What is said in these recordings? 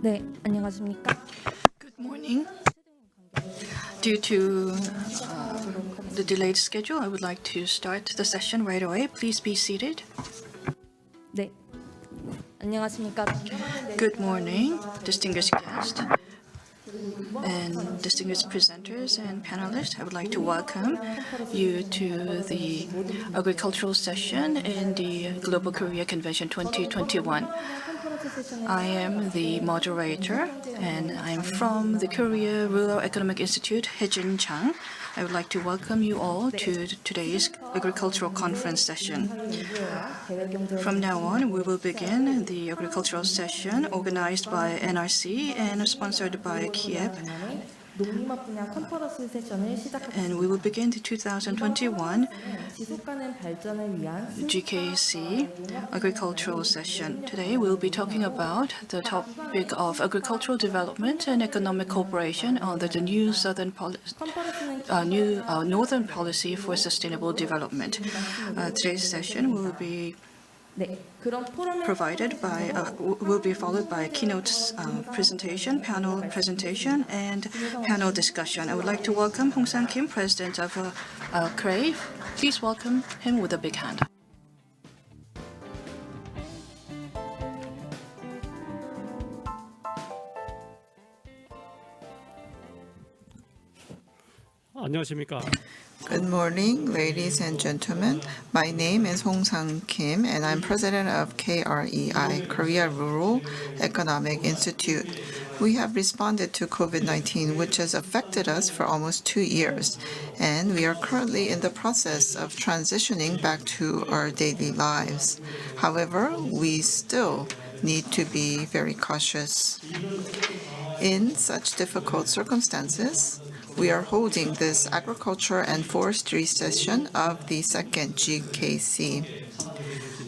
네, 안녕하십니까? Good morning. Due to the delayed schedule, I would like to start the session right away. Please be seated. 네, 안녕하십니까? Good morning, distinguished guests and distinguished presenters and panelists. I would like to welcome you to the agricultural session in the Global Korea Convention 2021. I am the moderator, and I am from the Korea Rural Economic Institute, Haejin Chang. I would like to welcome you all to today's agricultural conference session. From now on, we will begin the agricultural session organized by NRC and sponsored by Kiev. 농림업 분야 컨퍼런스 세션을 시작하겠습니다. And we will begin the 2021 지속 가능 발전을 위한 GKC agricultural session. Today we will be talking about the topic of agricultural development and economic cooperation under the new northern policy for sustainable development. Today's session will be will be followed by a keynote presentation, panel presentation, and panel discussion. I would like to welcome Hong Sang-kim, President of CRAVE. Please welcome him with a big hand. 안녕하십니까? Good morning, ladies and gentlemen. My name is Hong Sang-kim, and I'm president of KREI, Korea Rural Economic Institute. We have responded to COVID-19, which has affected us for almost 2 years, and we are currently in the process of transitioning back to our daily lives. However, we still need to be very cautious. In such difficult circumstances, we are holding this agriculture and forestry session of the second GKC.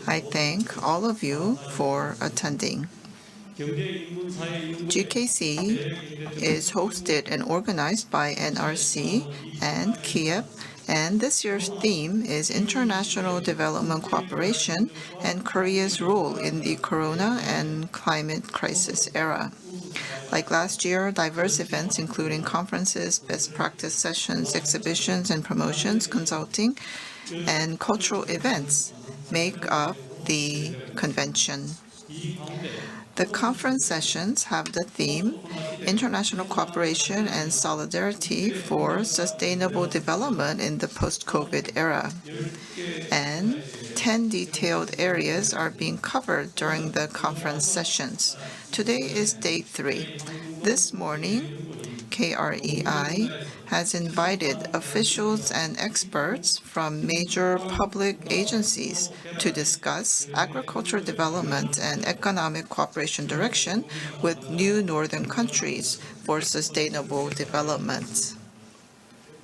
I thank all of you for attending. GKC is hosted and organized by NRC and Kiev, and this year's theme is International Development Cooperation and Korea's role in the Corona and climate crisis era. Like last year, diverse events including conferences, best practice sessions, exhibitions and promotions, consulting, and cultural events make up the convention. The conference sessions have the theme International Cooperation and Solidarity for Sustainable Development in the Post-COVID Era, and 10 detailed areas are being covered during the conference sessions. Today is day 3. This morning, KREI has invited officials and experts from major public agencies to discuss agricultural development and economic cooperation direction with new northern countries for sustainable development.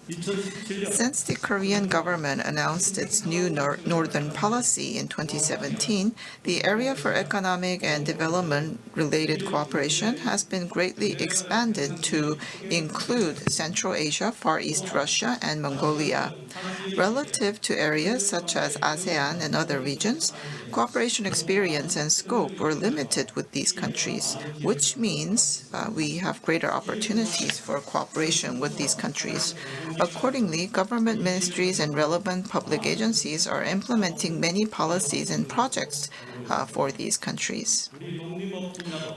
Since the Korean government announced its new northern policy in 2017, the area for economic and development-related cooperation has been greatly expanded to include Central Asia, Far East Russia, and Mongolia. Relative to areas such as ASEAN and other regions, cooperation experience and scope were limited with these countries, which means we have greater opportunities for cooperation with these countries. Accordingly, government ministries and relevant public agencies are implementing many policies and projects for these countries.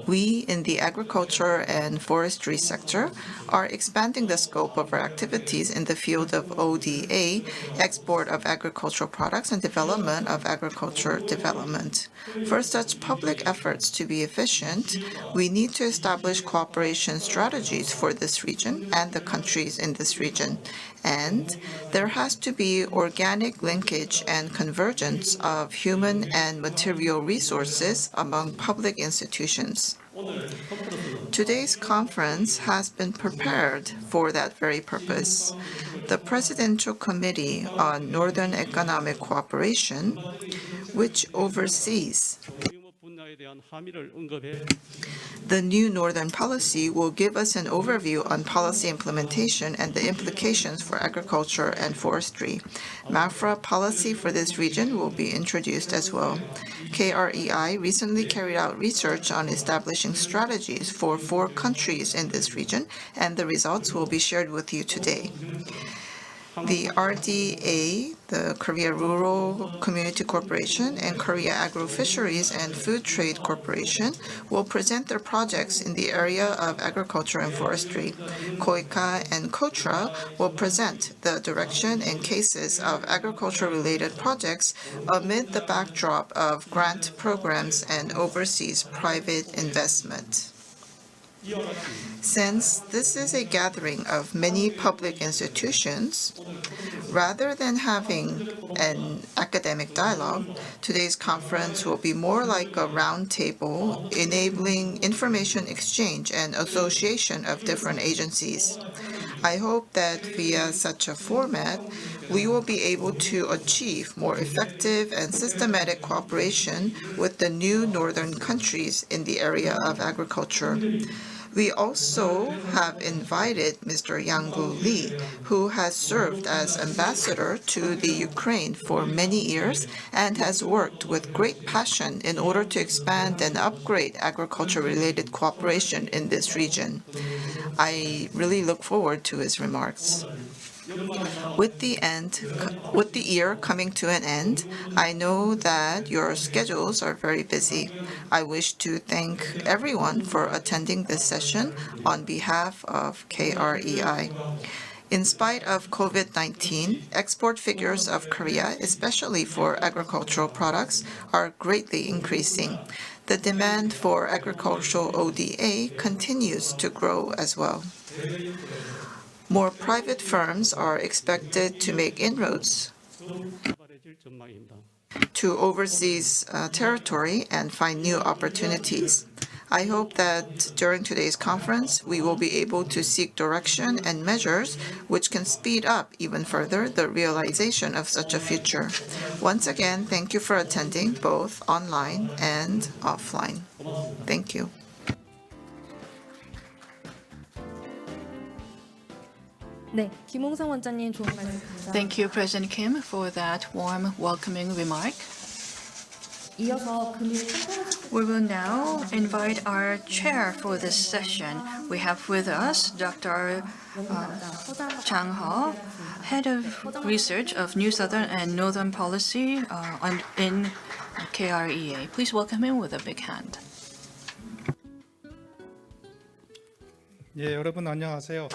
We in the agriculture and forestry sector are expanding the scope of our activities in the field of ODA, export of agricultural products, and development of agriculture development. For such public efforts to be efficient, we need to establish cooperation strategies for this region and the countries in this region. and there has to be organic linkage and convergence of human and material resources among public institutions. Today's conference has been prepared for that very purpose. The Presidential Committee on Northern Economic Cooperation, which oversees 분야에 대한 함의를 언급해 the new Northern Policy, will give us an overview on policy implementation and the implications for agriculture and forestry. MAFRA policy for this region will be introduced as well. KREI recently carried out research on establishing strategies for 4 countries in this region, and the results will be shared with you today. The RDA, the Korea Rural Community Corporation, and Korea Agro Fisheries and Food Trade Corporation will present their projects in the area of agriculture and forestry. KOICA and KOTRA will present the direction and cases of agriculture-related projects amid the backdrop of grant programs and overseas private investment. Since this is a gathering of many public institutions, rather than having an academic dialogue, today's conference will be more like a round table enabling information exchange and association of different agencies. I hope that via such a format, we will be able to achieve more effective and systematic cooperation with the new northern countries in the area of agriculture. We also have invited Mr. Yang-gu Lee, who has served as ambassador to the Ukraine for many years and has worked with great passion in order to expand and upgrade agriculture-related cooperation in this region. I really look forward to his remarks. With the year coming to an end, I know that your schedules are very busy. I wish to thank everyone for attending this session on behalf of KREI. In spite of COVID-19, export figures of Korea, especially for agricultural products, are greatly increasing. The demand for agricultural ODA continues to grow as well. More private firms are expected to make inroads 활발해질 전망입니다. to overseas territory and find new opportunities. I hope that during today's conference, we will be able to seek direction and measures which can speed up even further the realization of such a future. Once again, thank you for attending both online and offline. Thank you. 네, 김홍성 원장님 좋은 말씀 감사합니다. Thank you, President Kim, for that warm, welcoming remark. 이어서 금일 컨퍼런스 We will now invite our chair for this session. We have with us Dr. Chang Ho, Head of Research of New Southern and Northern Policy in KREA. Please welcome him with a big hand. 예, 여러분 안녕하세요.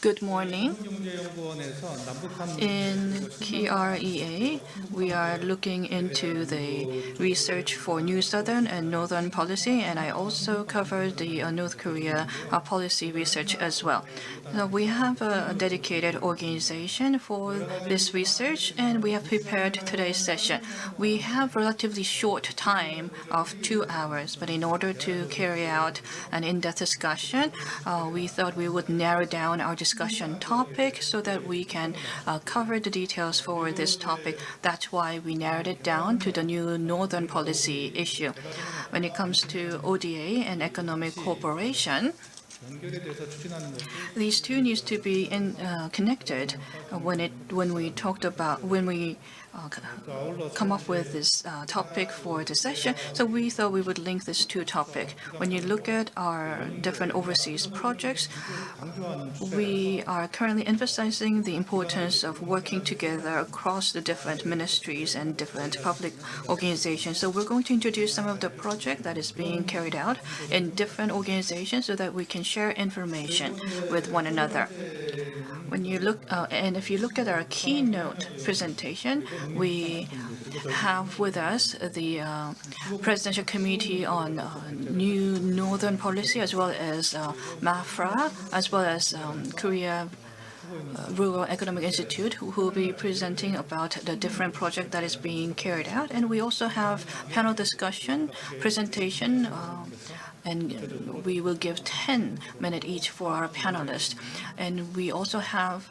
Good morning. 경제연구원에서 남북한 In KREA, we are looking into the research for New Southern and Northern Policy, and I also covered the North Korea policy research as well. Now, we have a dedicated organization for this research, and we have prepared today's session. We have relatively short time of 2 hours, but in order to carry out an in-depth discussion, we thought we would narrow down our discussion topic so that we can cover the details for this topic. That's why we narrowed it down to the new Northern Policy issue. When it comes to ODA and economic cooperation, 연결돼서 추진하는 것이 these two needs to be connected when we come up with this topic for the session. So we thought we would link these two topics. When you look at our different overseas projects, we are currently emphasizing the importance of working together across the different ministries and different public organizations. So we're going to introduce some of the project that is being carried out in different organizations so that we can share information with one another. When you look, and if you look at our keynote presentation, we have with us the Presidential Committee on New Northern Policy, as well as MAFRA, as well as Korea Rural Economic Institute, who will be presenting about the different project that is being carried out. And we also have panel discussion, presentation, and we will give 10 minutes each for our panelists. And we also have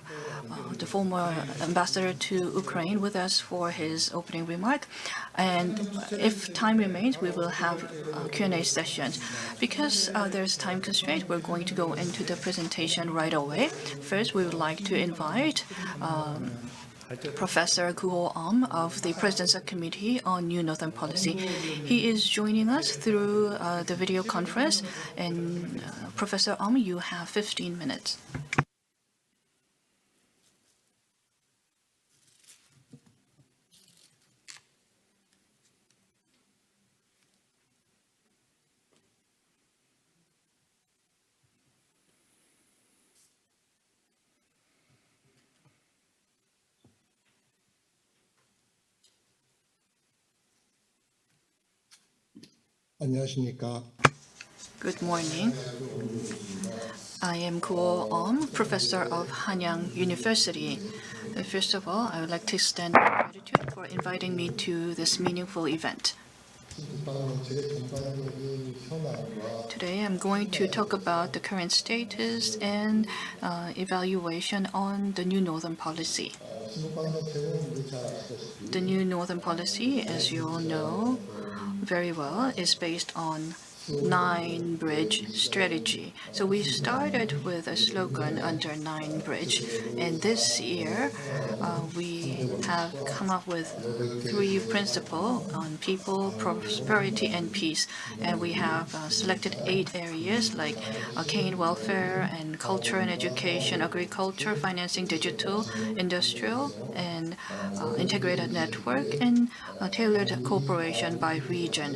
the former ambassador to Ukraine with us for his opening remark. And if time remains, we will have Q&A sessions. Because there's time constraint, we're going to go into the presentation right away. First, we would like to invite Professor Kuo of the President's Committee on New Northern Policy. He is joining us through the video conference. And Professor you have 15 minutes. 안녕하십니까. Good morning. I am Kuo professor of Hanyang University. First of all, I would like to extend my gratitude for inviting me to this meaningful event. Today, I'm going to talk about the current status and evaluation on the New Northern Policy. The New Northern Policy, as you all know very well, is based on 9 Bridge strategy. So we started with a slogan under 9 Bridge, and this year we have come up with 3 principles on people, prosperity, and peace. And we have selected 8 areas like cane welfare and culture and education, agriculture, financing, digital, industrial, and integrated network, and tailored cooperation by region.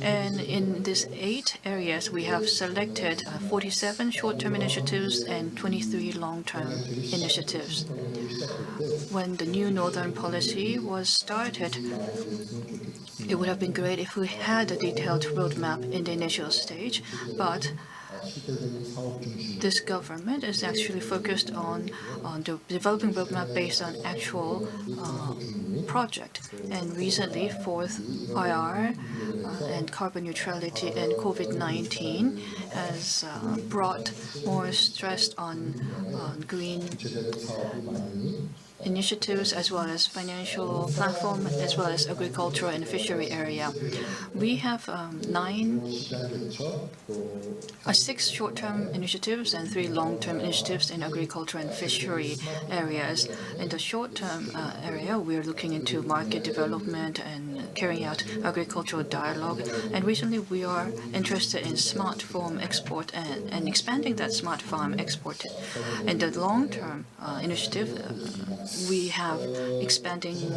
And in these 8 areas, we have selected 47 short-term initiatives and 23 long-term initiatives. When the New Northern Policy was started, it would have been great if we had a detailed roadmap in the initial stage, but this government is actually focused on developing roadmap based on actual project. And recently, 4th IR and carbon neutrality and COVID-19 has brought more stress on green initiatives, as well as financial platform, as well as agricultural and fishery area. We have 6 short-term initiatives and 3 long-term initiatives in agriculture and fishery areas. In the short-term area, we are looking into market development and carrying out agricultural dialogue. And recently, we are interested in smart farm export and expanding that smart farm export. In the long-term initiative, we have expanding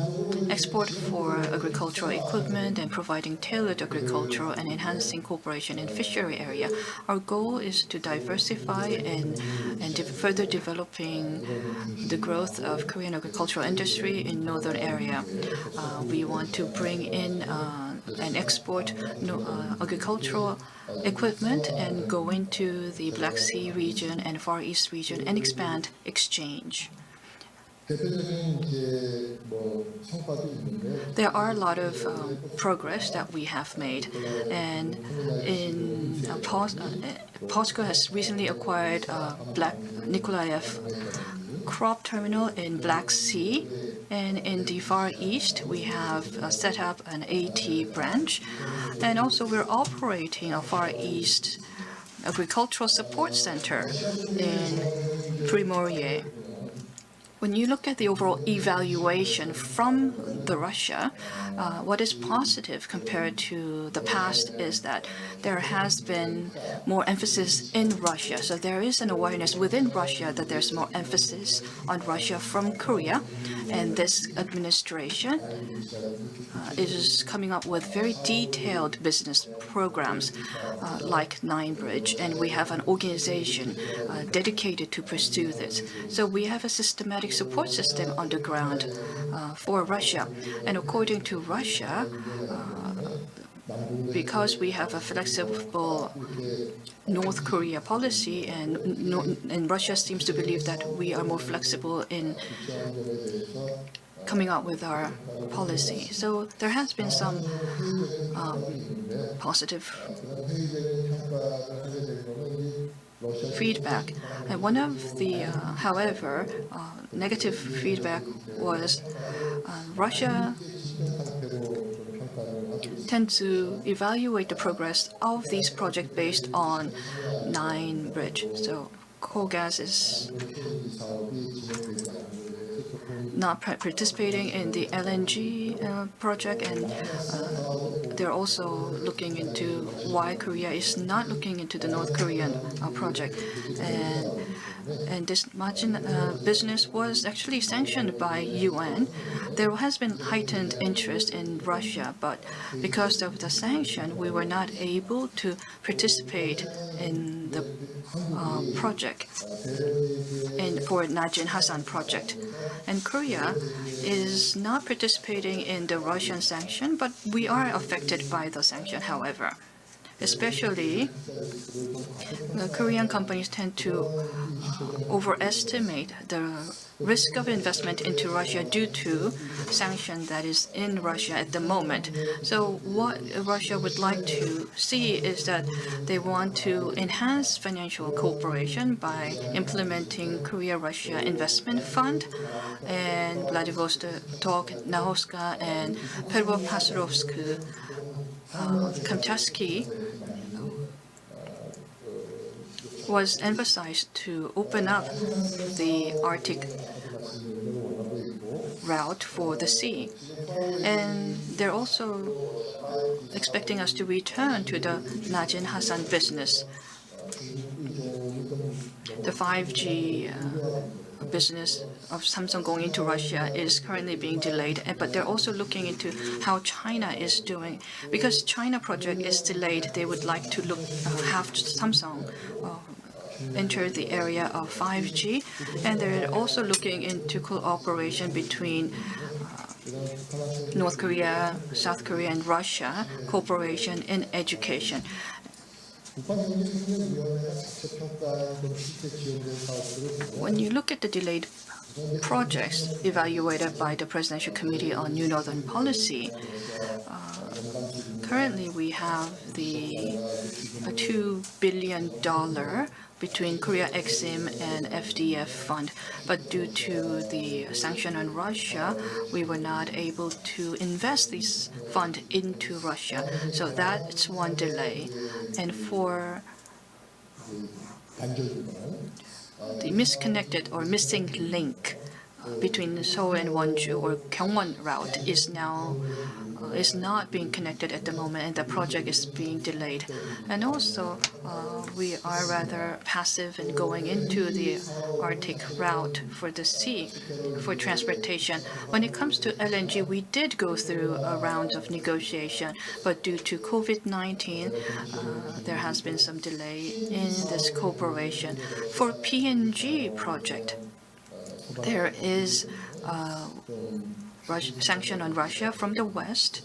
export for agricultural equipment and providing tailored agricultural and enhancing cooperation in fishery area. Our goal is to diversify and further developing the growth of Korean agricultural industry in northern area. We want to bring in and export agricultural equipment and go into the Black Sea region and Far East region and expand exchange. There are a lot of progress that we have made, and in POSCO has recently acquired Black Nikolaev crop terminal in Black Sea, and in the Far East we have set up an AT branch, and also we're operating a Far East agricultural support center in Primordia. When you look at the overall evaluation from the Russia, what is positive compared to the past is that there has been more emphasis in Russia. So there is an awareness within Russia that there's more emphasis on Russia from Korea. And this administration is coming up with very detailed business programs like 9 Bridge, and we have an organization dedicated to pursue this. So we have a systematic support system on the ground for Russia. And according to Russia, because we have a flexible North Korea policy, and Russia seems to believe that we are more flexible in coming up with our policy. So there has been some positive feedback. And one of the, however, negative feedback was Russia tend to evaluate the progress of these projects based on 9 bridge. So coal gas is not participating in the LNG project, and they're also looking into why Korea is not looking into the North Korean project. And this margin business was actually sanctioned by UN. There has been heightened interest in Russia, but because of the sanction, we were not able to participate in the project and for Najin Hasan project. And Korea is not participating in the Russian sanction, but we are affected by the sanction, however. Especially, the Korean companies tend to overestimate the risk of investment into Russia due to sanction that is in Russia at the moment. So what Russia would like to see is that they want to enhance financial cooperation by implementing Korea-Russia Investment Fund, and Vladivostok, Nahoska, and Pervopasrovsk, Kamchatsky was emphasized to open up the Arctic route for the sea. And they're also expecting us to return to the Najin Hasan business. The 5G business of Samsung going into Russia is currently being delayed, but they're also looking into how China is doing. Because China project is delayed, they would like to have Samsung enter the area of 5G, and they're also looking into cooperation between North Korea, South Korea, and Russia, cooperation in education. When you look at the delayed projects evaluated by the Presidential Committee on New Northern Policy, currently we have the $2 billion between Korea Exim and FDF fund, but due to the sanction on Russia, we were not able to invest this fund into Russia. So that's one delay. And for the misconnected or missing link between Seoul and Wonju, or Gyeongwon route, is not being connected at the moment, and the project is being delayed. And also, we are rather passive in going into the Arctic route for the sea for transportation. When it comes to LNG, we did go through a round of negotiation, but due to COVID-19, there has been some delay in this cooperation. For PNG project, there is sanction on Russia from the West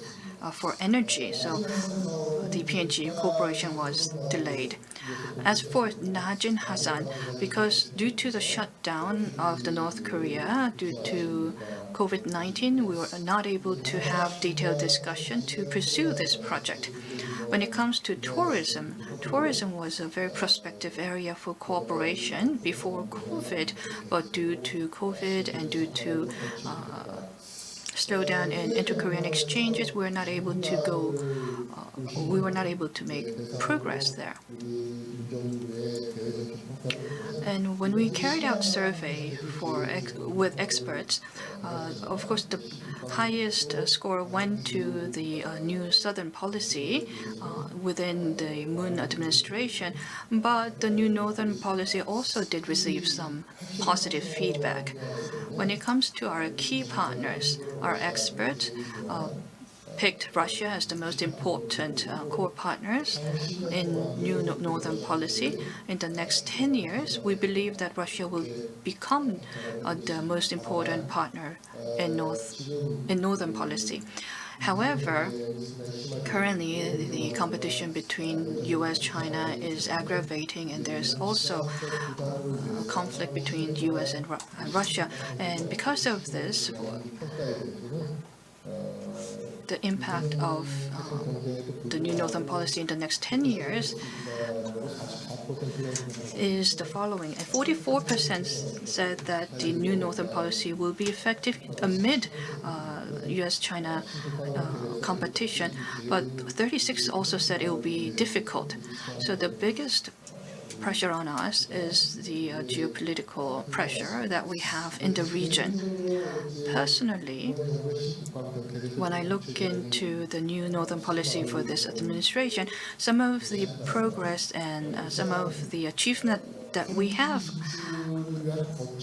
for energy, so the PNG cooperation was delayed. As for Najin Hasan, because due to the shutdown of the North Korea due to COVID-19, we were not able to have detailed discussion to pursue this project. When it comes to tourism, tourism was a very prospective area for cooperation before COVID, but due to COVID and due to slowdown in inter-Korean exchanges, we were not able to make progress there. And when we carried out survey with experts, of course the highest score went to the new Southern policy within the Moon administration, but the new Northern policy also did receive some positive feedback. When it comes to our key partners, our experts picked Russia as the most important core partners in new Northern policy. In the next 10 years, we believe that Russia will become the most important partner in Northern policy. However, currently the competition between U.S. China is aggravating, and there's also conflict between U.S. and Russia. And because of this, the impact of the new northern policy in the next 10 years is the following. And 44% said that the new northern policy will be effective amid U.S.-China competition, but 36 also said it will be difficult. So the biggest pressure on us is the geopolitical pressure that we have in the region. Personally, when I look into the new northern policy for this administration, some of the progress and some of the achievement that we have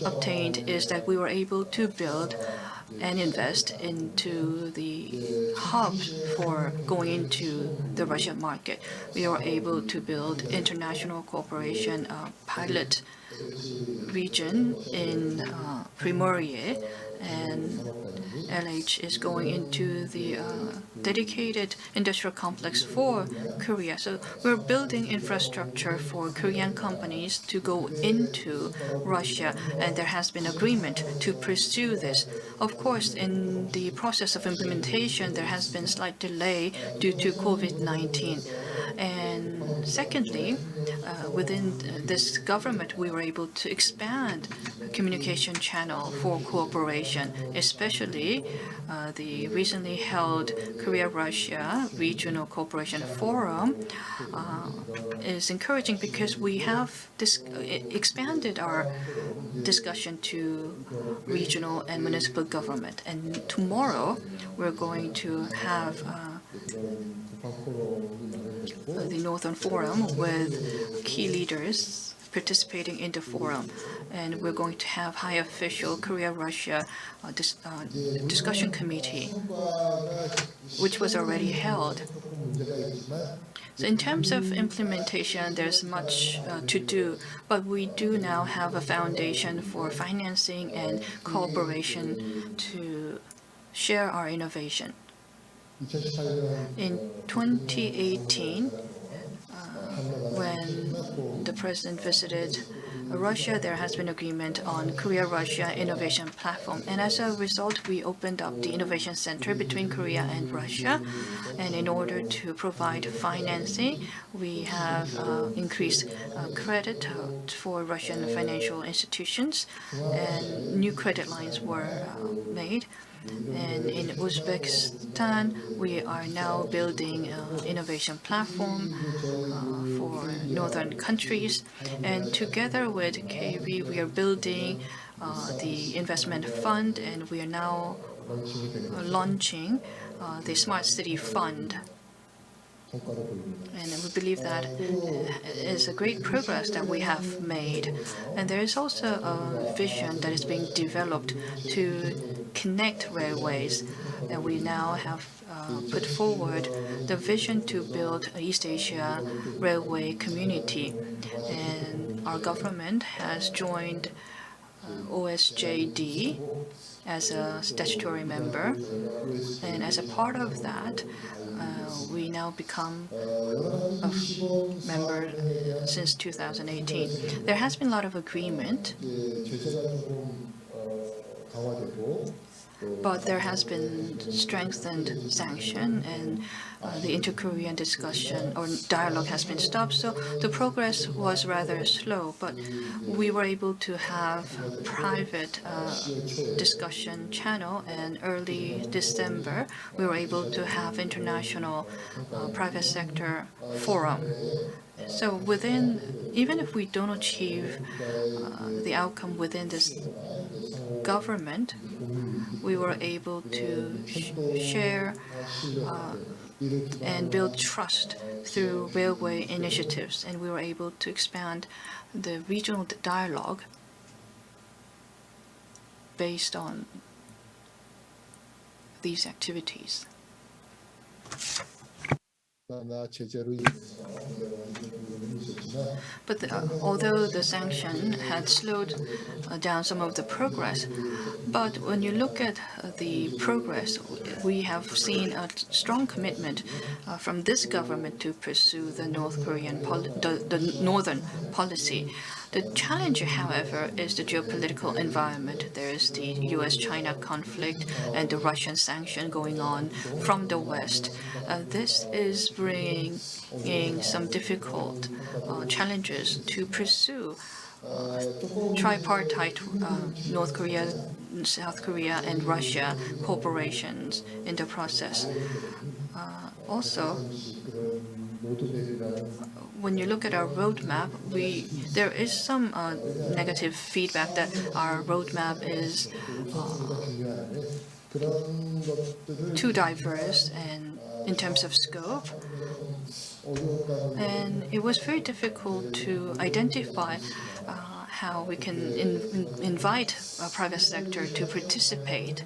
obtained is that we were able to build and invest into the hub for going into the Russian market. We were able to build international cooperation pilot region in Primordia, and LH is going into the dedicated industrial complex for Korea. So we're building infrastructure for Korean companies to go into Russia, and there has been agreement to pursue this. Of course, in the process of implementation, there has been slight delay due to COVID-19. And secondly, within this government, we were able to expand communication channel for cooperation, especially the recently held Korea-Russia Regional Cooperation Forum is encouraging because we have expanded our discussion to regional and municipal government. And tomorrow, we're going to have the Northern Forum with key leaders participating in the forum, and we're going to have high official Korea-Russia discussion committee, which was already held. So in terms of implementation, there's much to do, but we do now have a foundation for financing and cooperation to share our innovation. In 2018, when the president visited Russia, there has been agreement on Korea-Russia Innovation Platform. And as a result, we opened up the Innovation Center between Korea and Russia. And in order to provide financing, we have increased credit for Russian financial institutions, and new credit lines were made. And in Uzbekistan, we are now building an innovation platform for northern countries. And together with KB, we are building the investment fund, and we are now launching the Smart City Fund. And we believe that is a great progress that we have made. And there is also a vision that is being developed to connect railways. And we now have put forward the vision to build an East Asia railway community. And our government has joined OSJD as a statutory member. And as a part of that, we now become a member since 2018. There has been a lot of agreement, but there has been strengthened sanction, and the inter-Korean discussion or dialogue has been stopped. So the progress was rather slow, but we were able to have private discussion channel, and early December, we were able to have international private sector forum. So even if we don't achieve the outcome within this government, we were able to share and build trust through railway initiatives, and we were able to expand the regional dialogue based on these activities. But although the sanction had slowed down some of the progress, But when you look at the progress, we have seen a strong commitment from this government to pursue the the northern policy. The challenge, however, is the geopolitical environment. There is the U.S.-China conflict and the Russian sanction going on from the West. This is bringing some difficult challenges to pursue tripartite North Korea, South Korea, and Russia corporations in the process. Also, when you look at our roadmap, there is some negative feedback that our roadmap is too diverse and in terms of scope. And it was very difficult to identify how we can invite a private sector to participate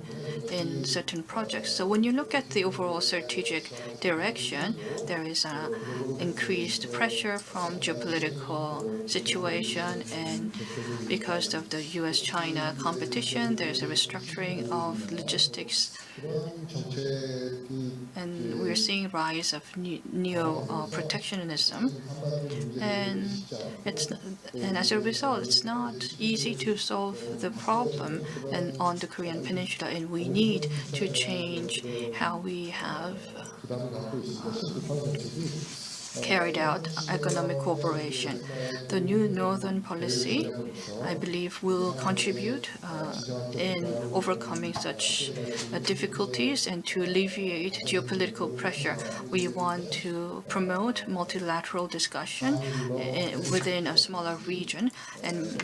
in certain projects. So when you look at the overall strategic direction, there is increased pressure from geopolitical situation, and because of the U.S.-China competition, there's a restructuring of logistics. And we're seeing rise of neo-protectionism, and as a result, it's not easy to solve the problem on the Korean Peninsula, and we need to change how we have carried out economic cooperation. The new northern policy, I believe, will contribute in overcoming such difficulties and to alleviate geopolitical pressure. We want to promote multilateral discussion within a smaller region, and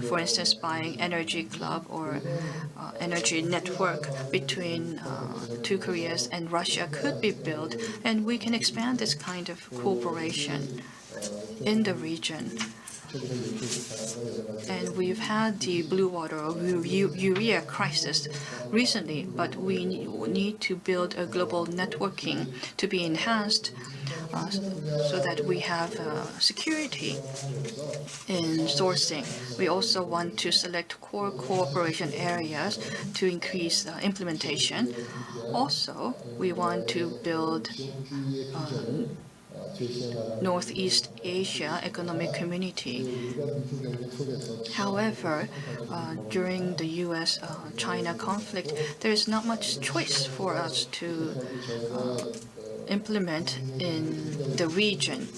for instance, buying energy club or energy network between two Koreas and Russia could be built, and we can expand this kind of cooperation in the region. And we've had the blue water or urea crisis recently, but we need to build a global networking to be enhanced so that we have security in sourcing. We also want to select core cooperation areas to increase implementation. Also, we want to build Northeast Asia Economic Community. However, during the U.S.-China conflict, there is not much choice for us to implement in the region.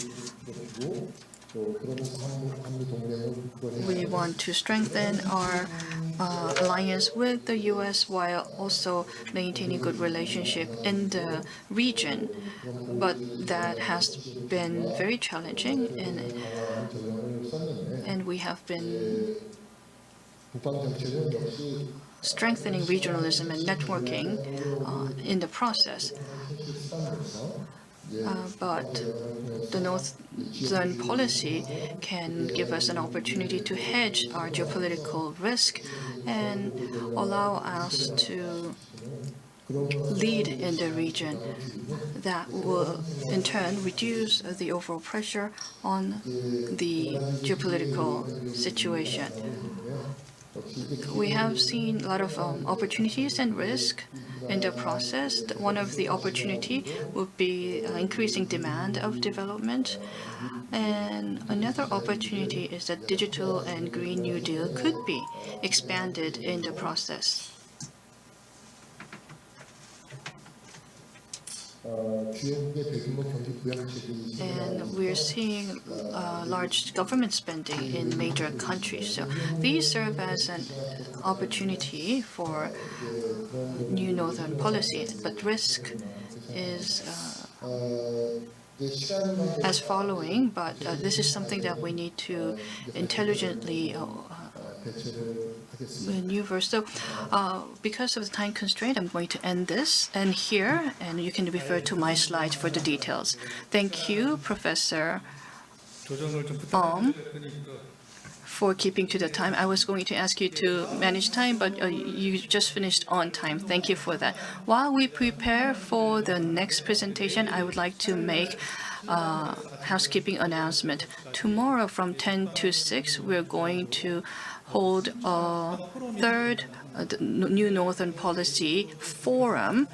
We want to strengthen our alliance with the U.S. while also maintaining good relationship in the region. But that has been very challenging, and we have been strengthening regionalism and networking in the process. But the northern policy can give us an opportunity to hedge our geopolitical risk and allow us to lead in the region. That will, in turn, reduce the overall pressure on the geopolitical situation. We have seen a lot of opportunities and risk in the process. One of the opportunity would be increasing demand of development. And another opportunity is that digital and Green New Deal could be expanded in the process. And we're seeing large government spending in major countries. So these serve as an opportunity for new northern policy. But risk is as following, but this is something that we need to intelligently maneuver. So because of the time constraint, I'm going to end here, and you can refer to my slides for the details. Thank you, Professor for keeping to the time. I was going to ask you to manage time, but you just finished on time. Thank you for that. While we prepare for the next presentation, I would like to make a housekeeping announcement. Tomorrow from 10 to 6, we're going to hold a third New Northern Policy Forum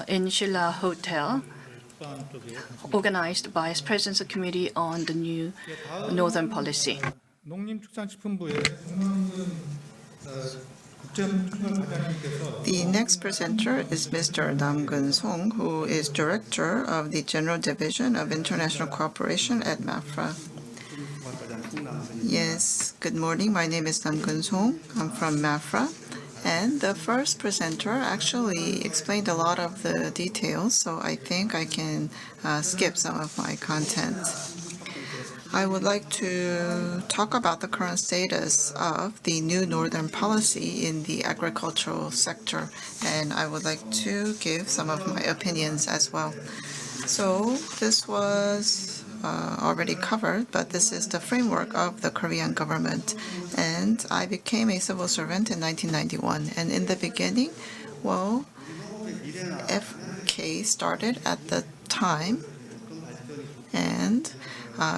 in Shilla Hotel, organized by President's Committee on the New Northern Policy. 농림축산식품부의 정남근 국제총괄과장님께서 The next presenter is Mr. Nam Gun-song, who is Director of the General Division of International Cooperation at MAFRA. Yes, good morning. My name is Nam Gun-song. I'm from MAFRA. And the first presenter actually explained a lot of the details, so I think I can skip some of my content. I would like to talk about the current status of the New Northern Policy in the agricultural sector, and I would like to give some of my opinions as well. So this was already covered, but this is the framework of the Korean government. And I became a civil servant in 1991. And in the beginning, well, FK started at the time, and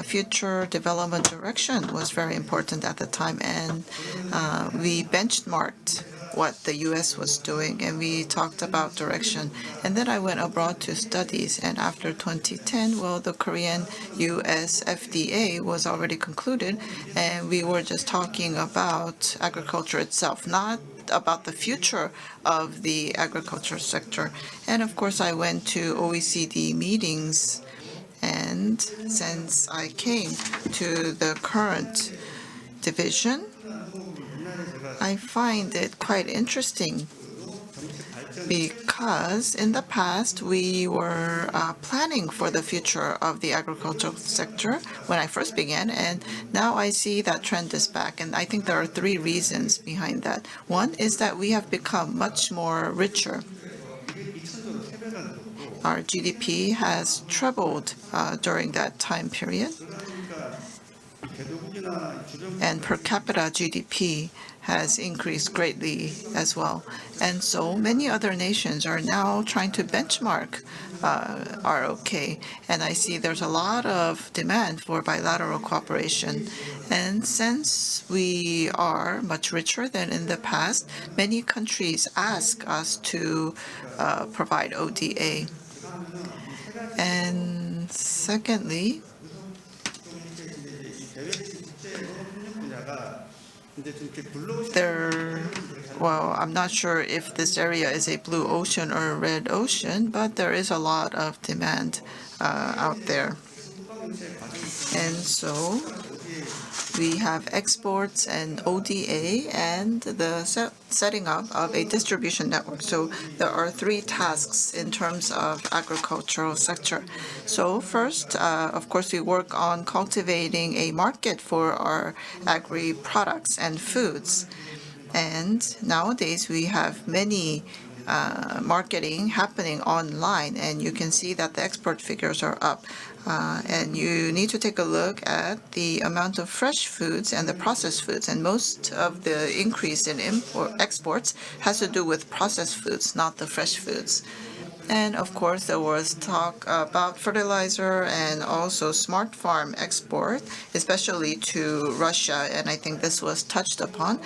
future development direction was very important at the time. And we benchmarked what the U.S. was doing, and we talked about direction. And then I went abroad to studies, and after 2010, well, the Korean-U.S. FDA was already concluded, and we were just talking about agriculture itself, not about the future of the agriculture sector. And of course, I went to OECD meetings, and since I came to the current division, I find it quite interesting because in the past we were planning for the future of the agricultural sector when I first began, and now I see that trend is back. And I think there are three reasons behind that. One is that we have become much more richer. Our GDP has trebled during that time period, and per capita GDP has increased greatly as well. And so many other nations are now trying to benchmark ROK, and I see there's a lot of demand for bilateral cooperation. And since we are much richer than in the past, many countries ask us to provide ODA. And secondly, well, I'm not sure if this area is a blue ocean or a red ocean, but there is a lot of demand out there. And so we have exports and ODA and the setting up of a distribution network. So there are three tasks in terms of agricultural sector. So first, of course, we work on cultivating a market for our agri products and foods. And nowadays we have many marketing happening online, and you can see that the export figures are up. And you need to take a look at the amount of fresh foods and the processed foods. And most of the increase in exports has to do with processed foods, not the fresh foods. And of course, there was talk about fertilizer and also smart farm export, especially to Russia. And I think this was touched upon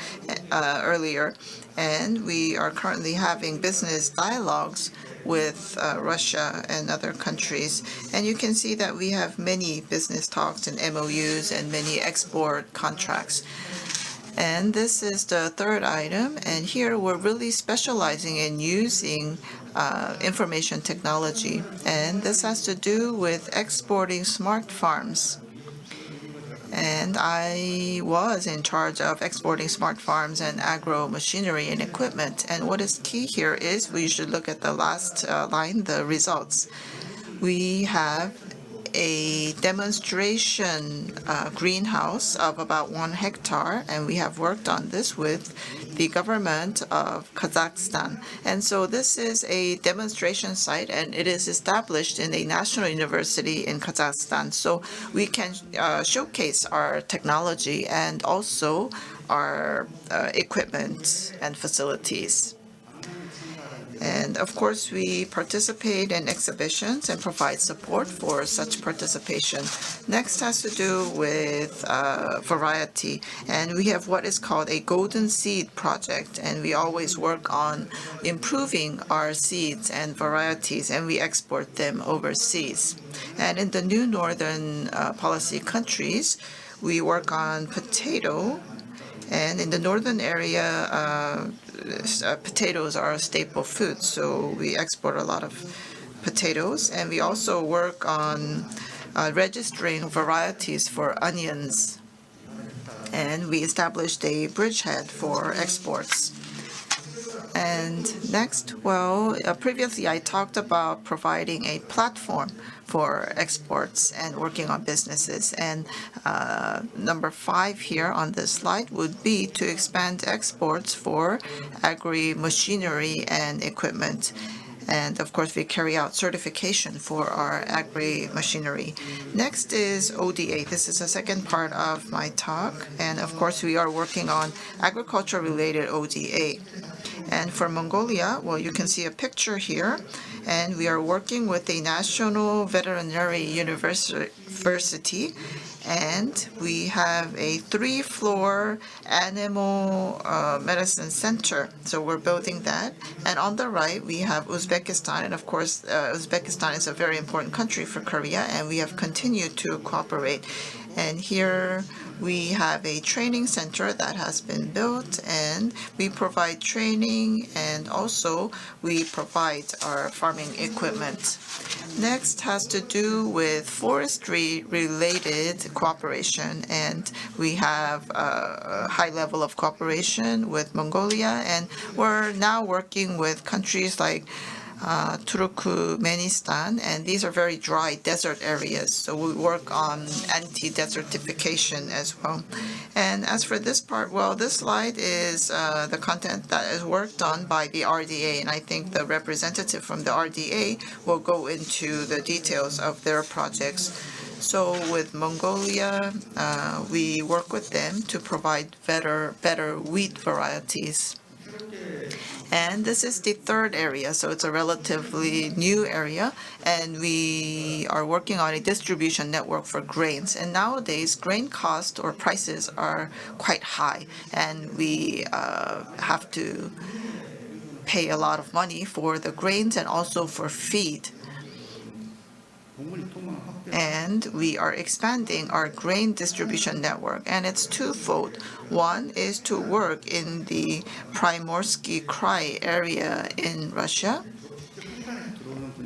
earlier. And we are currently having business dialogues with Russia and other countries. And you can see that we have many business talks and MOUs and many export contracts. And this is the third item. And here we're really specializing in using information technology. And this has to do with exporting smart farms. And I was in charge of exporting smart farms and agro machinery and equipment. And what is key here is we should look at the last line, the results. We have a demonstration greenhouse of about 1 hectare, and we have worked on this with the government of Kazakhstan. And so this is a demonstration site, and it is established in a national university in Kazakhstan. So we can showcase our technology and also our equipment and facilities. And of course, we participate in exhibitions and provide support for such participation. Next has to do with variety. And we have what is called a golden seed project. And we always work on improving our seeds and varieties, and we export them overseas. And in the new northern policy countries, we work on potato. And in the northern area, potatoes are a staple food, so we export a lot of potatoes. And we also work on registering varieties for onions. And we established a bridgehead for exports. And next, previously I talked about providing a platform for exports and working on businesses. And number 5 here on this slide would be to expand exports for agri-machinery and equipment. And of course, we carry out certification for our agri-machinery. Next is ODA. This is the second part of my talk. And of course, we are working on agriculture-related ODA. And for Mongolia, you can see a picture here. And we are working with the National Veterinary University. And we have a 3-floor animal medicine center. So we're building that. And on the right, we have Uzbekistan. And of course, Uzbekistan is a very important country for Korea, and we have continued to cooperate. And here we have a training center that has been built, and we provide training, and also we provide our farming equipment. Next has to do with forestry-related cooperation, and we have a high level of cooperation with Mongolia, and we're now working with countries like Turkmenistan, and these are very dry desert areas, so we work on anti-desertification as well. And as for this part, this slide is the content that is worked on by the RDA, and I think the representative from the RDA will go into the details of their projects. So with Mongolia, we work with them to provide better wheat varieties. And this is the third area, so it's a relatively new area, and we are working on a distribution network for grains. And nowadays, grain cost or prices are quite high, and we have to pay a lot of money for the grains and also for feed. And we are expanding our grain distribution network, and it's twofold. One is to work in the Primorsky Krai area in Russia,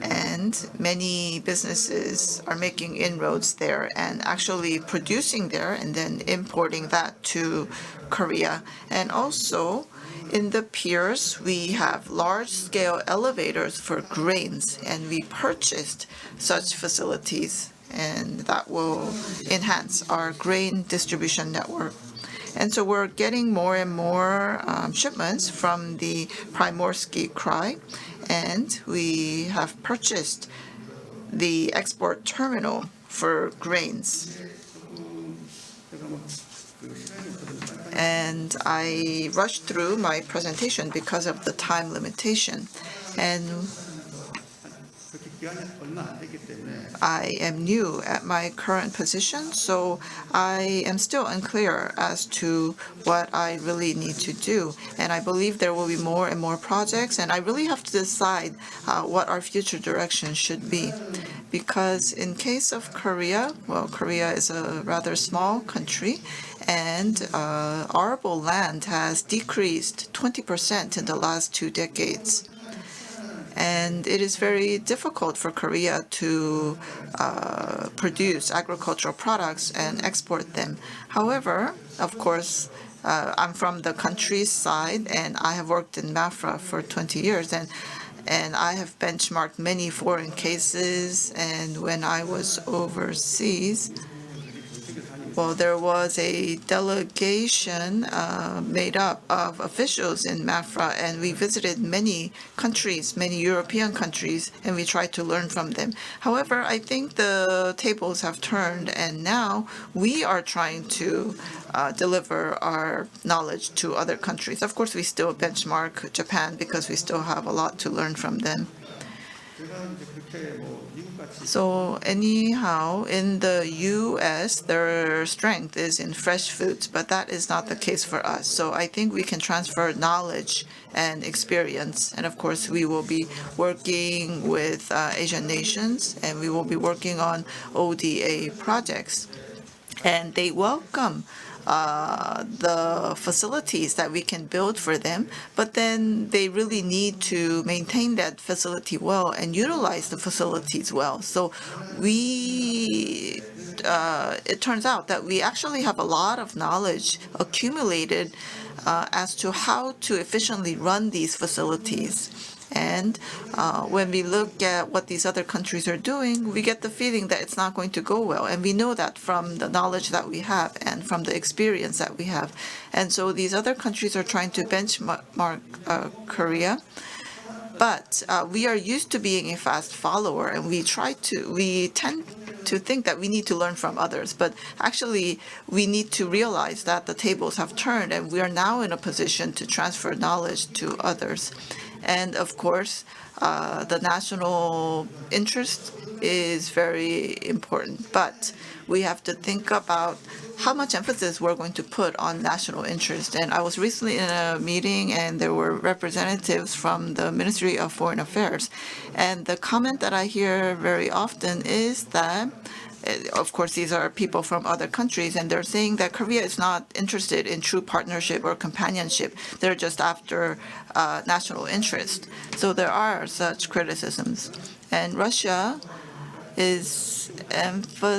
and many businesses are making inroads there and actually producing there and then importing that to Korea. And also, in the piers, we have large-scale elevators for grains, and we purchased such facilities, and that will enhance our grain distribution network. And so we're getting more and more shipments from the Primorsky Krai, and we have purchased the export terminal for grains. And I rushed through my presentation because of the time limitation. And I am new at my current position, so I am still unclear as to what I really need to do. And I believe there will be more and more projects, and I really have to decide what our future direction should be. Because in case of Korea, Korea is a rather small country, and arable land has decreased 20% in the last 2 decades. And it is very difficult for Korea to produce agricultural products and export them. However, of course, I'm from the countryside, and I have worked in Mafra for 20 years, and I have benchmarked many foreign cases. And when I was overseas, well, there was a delegation made up of officials in MAFRA, and we visited many countries, many European countries, and we tried to learn from them. However, I think the tables have turned, and now we are trying to deliver our knowledge to other countries. Of course, we still benchmark Japan because we still have a lot to learn from them. So anyhow, in the U.S., their strength is in fresh foods, but that is not the case for us. So I think we can transfer knowledge and experience. And of course, we will be working with Asian nations, and we will be working on ODA projects. And they welcome the facilities that we can build for them, but then they really need to maintain that facility well and utilize the facilities well. So it turns out that we actually have a lot of knowledge accumulated as to how to efficiently run these facilities. And when we look at what these other countries are doing, we get the feeling that it's not going to go well. And we know that from the knowledge that we have and from the experience that we have. And so these other countries are trying to benchmark Korea. But we are used to being a fast follower, and we tend to think that we need to learn from others. But actually, we need to realize that the tables have turned, and we are now in a position to transfer knowledge to others. And of course, the national interest is very important. But we have to think about how much emphasis we're going to put on national interest. And I was recently in a meeting, and there were representatives from the Ministry of Foreign Affairs. And the comment that I hear very often is that, of course, these are people from other countries, and they're saying that Korea is not interested in true partnership or companionship. They're just after national interest. So there are such criticisms. And Russia is emphasizing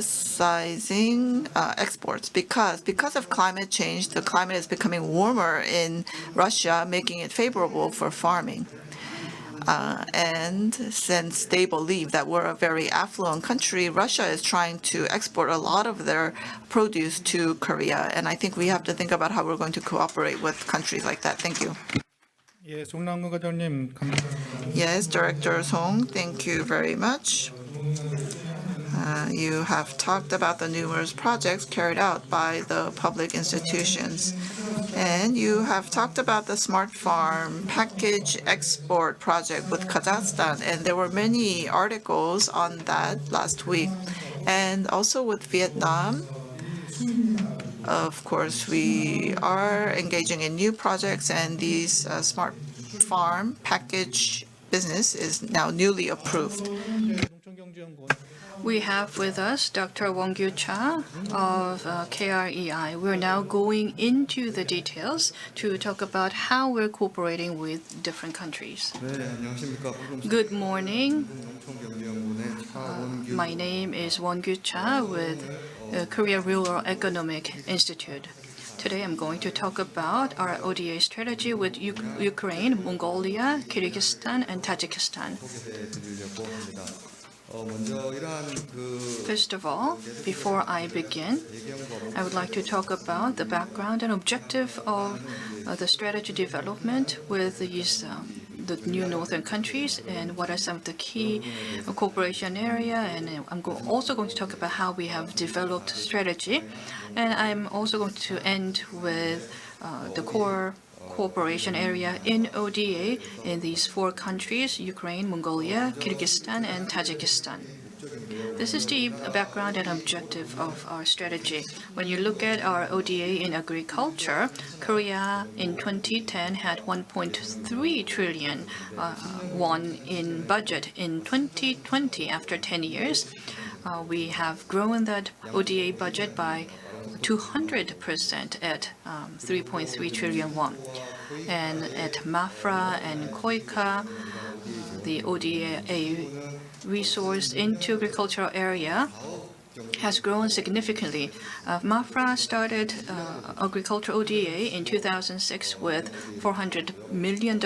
exports because of climate change. The climate is becoming warmer in Russia, making it favorable for farming. And since they believe that we're a very affluent country, Russia is trying to export a lot of their produce to Korea. And I think we have to think about how we're going to cooperate with countries like that. Thank you. 예, 송남근 과장님 감사합니다. Yes, Director Song, thank you very much. You have talked about the numerous projects carried out by the public institutions. And you have talked about the Smart Farm package export project with Kazakhstan. And there were many articles on that last week. And also with Vietnam, of course, we are engaging in new projects, and these Smart Farm package business is now newly approved. We have with us Dr. Won-Gyu Cha of KREI. We're now going into the details to talk about how we're cooperating with different countries. Good morning. My name is Won-Gyu Cha with Korea Rural Economic Institute. Today I'm going to talk about our ODA strategy with Ukraine, Mongolia, Kyrgyzstan, and Tajikistan. First of all, before I begin, I would like to talk about the background and objective of the strategy development with the new northern countries and what are some of the key cooperation area. And I'm also going to talk about how we have developed strategy. And I'm also going to end with the core cooperation area in ODA in these four countries: Ukraine, Mongolia, Kyrgyzstan, and Tajikistan. This is the background and objective of our strategy. When you look at our ODA in agriculture, Korea in 2010 had 1.3 trillion won in budget. In 2020, after 10 years, we have grown that ODA budget by 200% at 3.3 trillion won. And at Mafra and Koika, the ODA resource into agricultural area has grown significantly. MAFRA started agriculture ODA in 2006 with $400 million,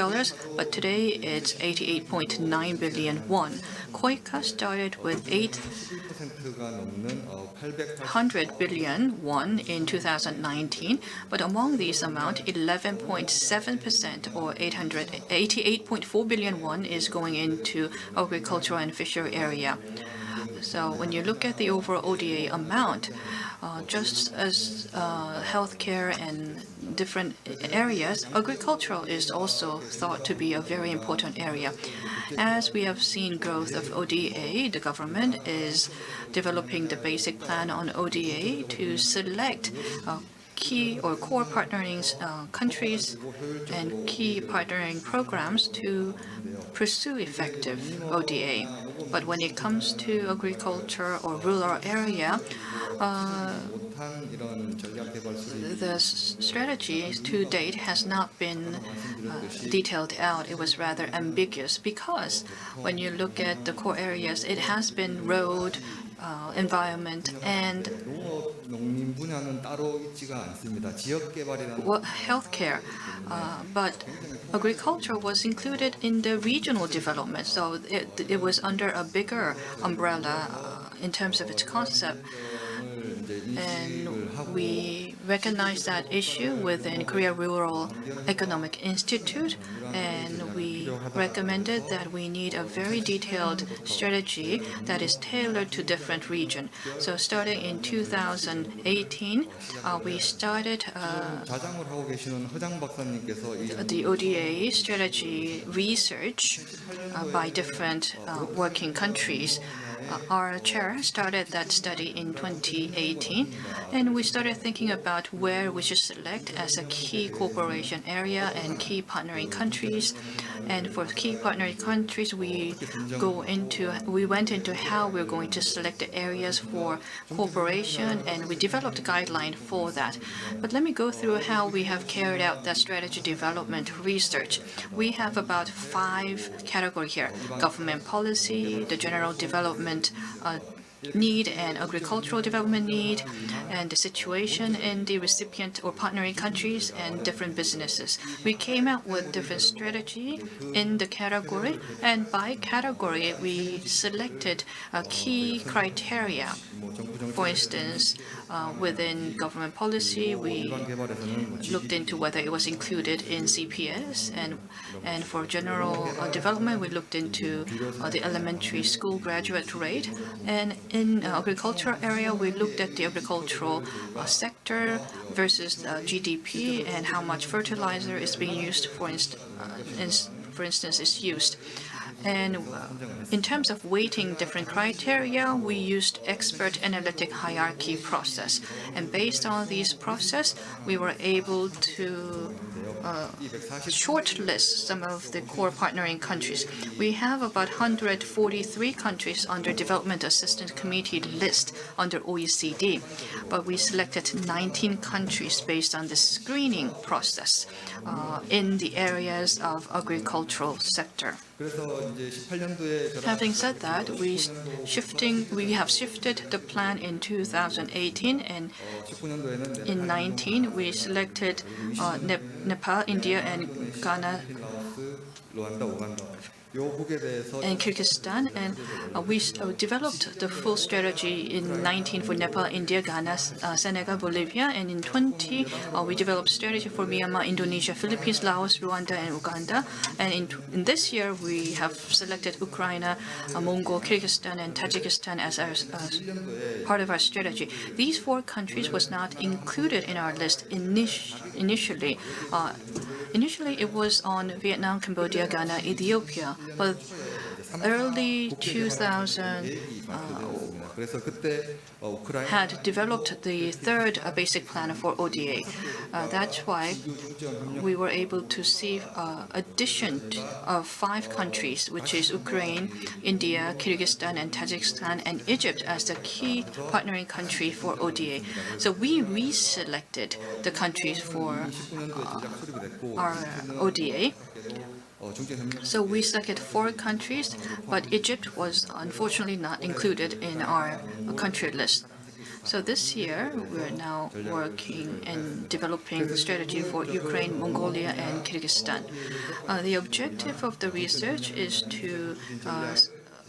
but today it's 88.9 billion won. KOICA started with 800 billion won in 2019, but among these amount, 11.7% or 88.4 billion won is going into agricultural and fishery area. So when you look at the overall ODA amount, just as healthcare and different areas, agricultural is also thought to be a very important area. As we have seen growth of ODA, the government is developing the basic plan on ODA to select key or core partnering countries and key partnering programs to pursue effective ODA. But when it comes to agriculture or rural area, the strategy to date has not been detailed out. It was rather ambiguous because when you look at the core areas, it has been road, environment, and healthcare. But agriculture was included in the regional development, so it was under a bigger umbrella in terms of its concept. And we recognize that issue within Korea Rural Economic Institute, and we recommended that we need a very detailed strategy that is tailored to different regions. So starting in 2018, we started the ODA strategy research by different working countries. Our chair started that study in 2018, and we started thinking about where we should select as a key cooperation area and key partnering countries. And for key partnering countries, we went into how we're going to select the areas for cooperation, and we developed a guideline for that. But let me go through how we have carried out that strategy development research. We have about 5 categories here: government policy, the general development need and agricultural development need, and the situation in the recipient or partnering countries and different businesses. We came out with different strategy in the category, and by category we selected key criteria. For instance, within government policy, we looked into whether it was included in CPS, and for general development, we looked into the elementary school graduate rate, and in agricultural area, we looked at the agricultural sector versus GDP and how much fertilizer is being used, for instance, is used. And in terms of weighting different criteria, we used expert analytic hierarchy process. And based on these process, we were able to shortlist some of the core partnering countries. We have about 143 countries under Development Assistance Committee list under OECD, but we selected 19 countries based on the screening process in the areas of agricultural sector. Having said that, we have shifted the plan in 2018, and in 19 we selected Nepal, India, and Ghana, and Kyrgyzstan, and we developed the full strategy in 19 for Nepal, India, Ghana, Senegal, Bolivia, and in 20 we developed strategy for Myanmar, Indonesia, Philippines, Laos, Rwanda, and Uganda. And in this year we have selected Ukraine, Mongolia, Kyrgyzstan, and Tajikistan as part of our strategy. These 4 countries was not included in our list initially. Initially, it was on Vietnam, Cambodia, Ghana, Ethiopia, but early 2000 had developed the 3rd basic plan for ODA. That's why we were able to see addition of 5 countries, which is Ukraine, India, Kyrgyzstan, and Tajikistan, and Egypt as the key partnering country for ODA. So we reselected the countries for our ODA. So we selected 4 countries, but Egypt was unfortunately not included in our country list. So this year, we're now working and developing a strategy for Ukraine, Mongolia, and Kyrgyzstan. The objective of the research is to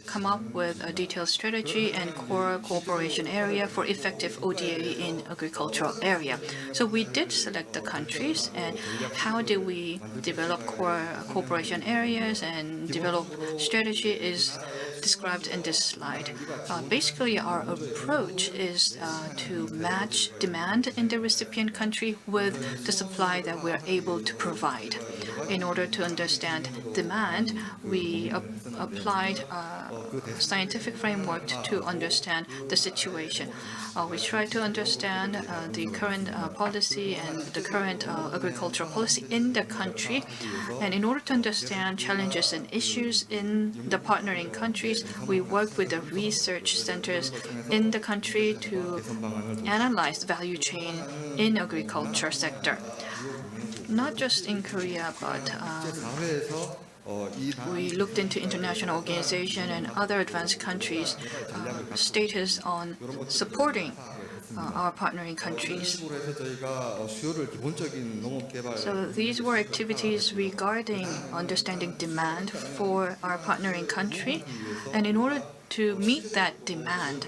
come up with a detailed strategy and core cooperation area for effective ODA in agricultural area. So we did select the countries, and how do we develop core cooperation areas and develop strategy is described in this slide. Basically, our approach is to match demand in the recipient country with the supply that we're able to provide. In order to understand demand, we applied a scientific framework to understand the situation. We try to understand the current policy and the current agricultural policy in the country. And in order to understand challenges and issues in the partnering countries, we work with the research centers in the country to analyze the value chain in agriculture sector. Not just in Korea, but we looked into international organization and other advanced countries' status on supporting our partnering countries. So these were activities regarding understanding demand for our partnering country. And in order to meet that demand,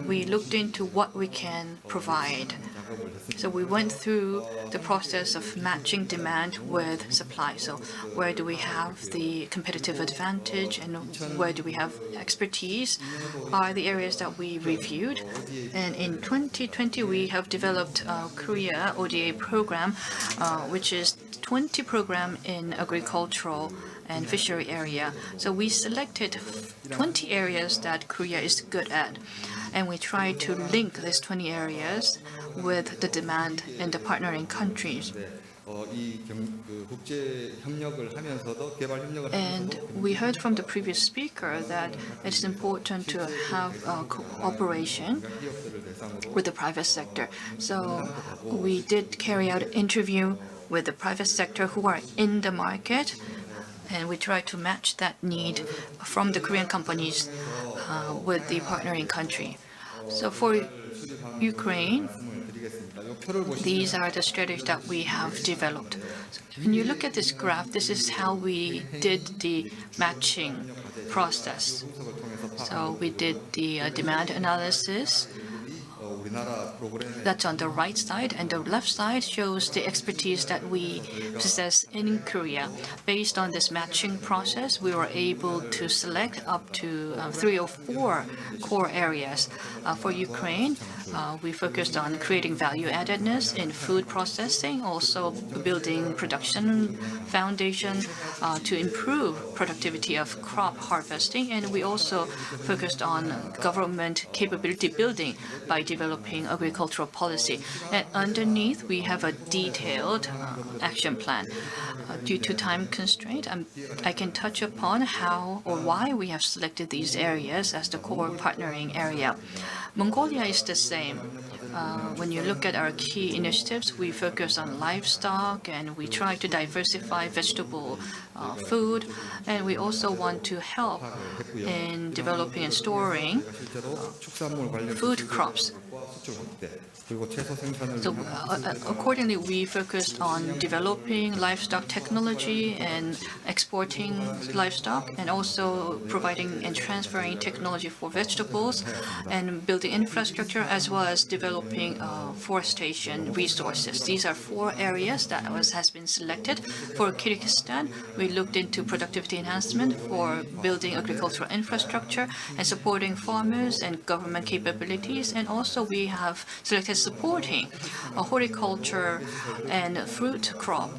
we looked into what we can provide. So we went through the process of matching demand with supply. So where do we have the competitive advantage and where do we have expertise are the areas that we reviewed. And in 2020, we have developed Korea ODA program, which is 20 program in agricultural and fishery area. So we selected 20 areas that Korea is good at. And we try to link these 20 areas with the demand in the partnering countries. And we heard from the previous speaker that it's important to have cooperation with the private sector. So we did carry out an interview with the private sector who are in the market, and we try to match that need from the Korean companies with the partnering country. So for Ukraine, these are the strategies that we have developed. So when you look at this graph, this is how we did the matching process. So we did the demand analysis. That's on the right side, and the left side shows the expertise that we possess in Korea. Based on this matching process, we were able to select up to 3 or 4 core areas. For Ukraine, we focused on creating value addedness in food processing, also building production foundation to improve productivity of crop harvesting, and we also focused on government capability building by developing agricultural policy. And underneath, we have a detailed action plan. Due to time constraint, I can touch upon how or why we have selected these areas as the core partnering area. Mongolia is the same. When you look at our key initiatives, we focus on livestock and we try to diversify vegetable food, and we also want to help in developing and storing food crops. So accordingly, we focused on developing livestock technology and exporting livestock, and also providing and transferring technology for vegetables, and building infrastructure, as well as developing forestation resources. These are 4 areas that has been selected. For Kyrgyzstan, we looked into productivity enhancement for building agricultural infrastructure and supporting farmers and government capabilities, and also we have selected supporting horticulture and fruit crop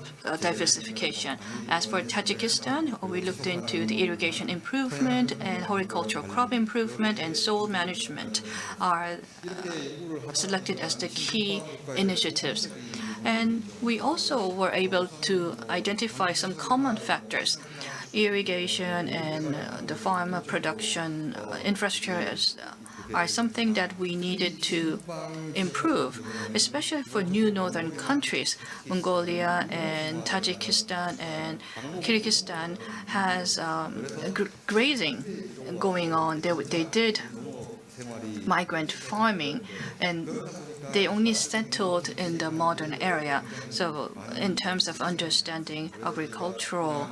diversification. As for Tajikistan, we looked into the irrigation improvement and horticultural crop improvement and soil management are selected as the key initiatives. And we also were able to identify some common factors. irrigation and the farm production infrastructure are something that we needed to improve, especially for new northern countries. Mongolia and Tajikistan and Kyrgyzstan has grazing going on. They did migrant farming, and they only settled in the modern area. So in terms of understanding agricultural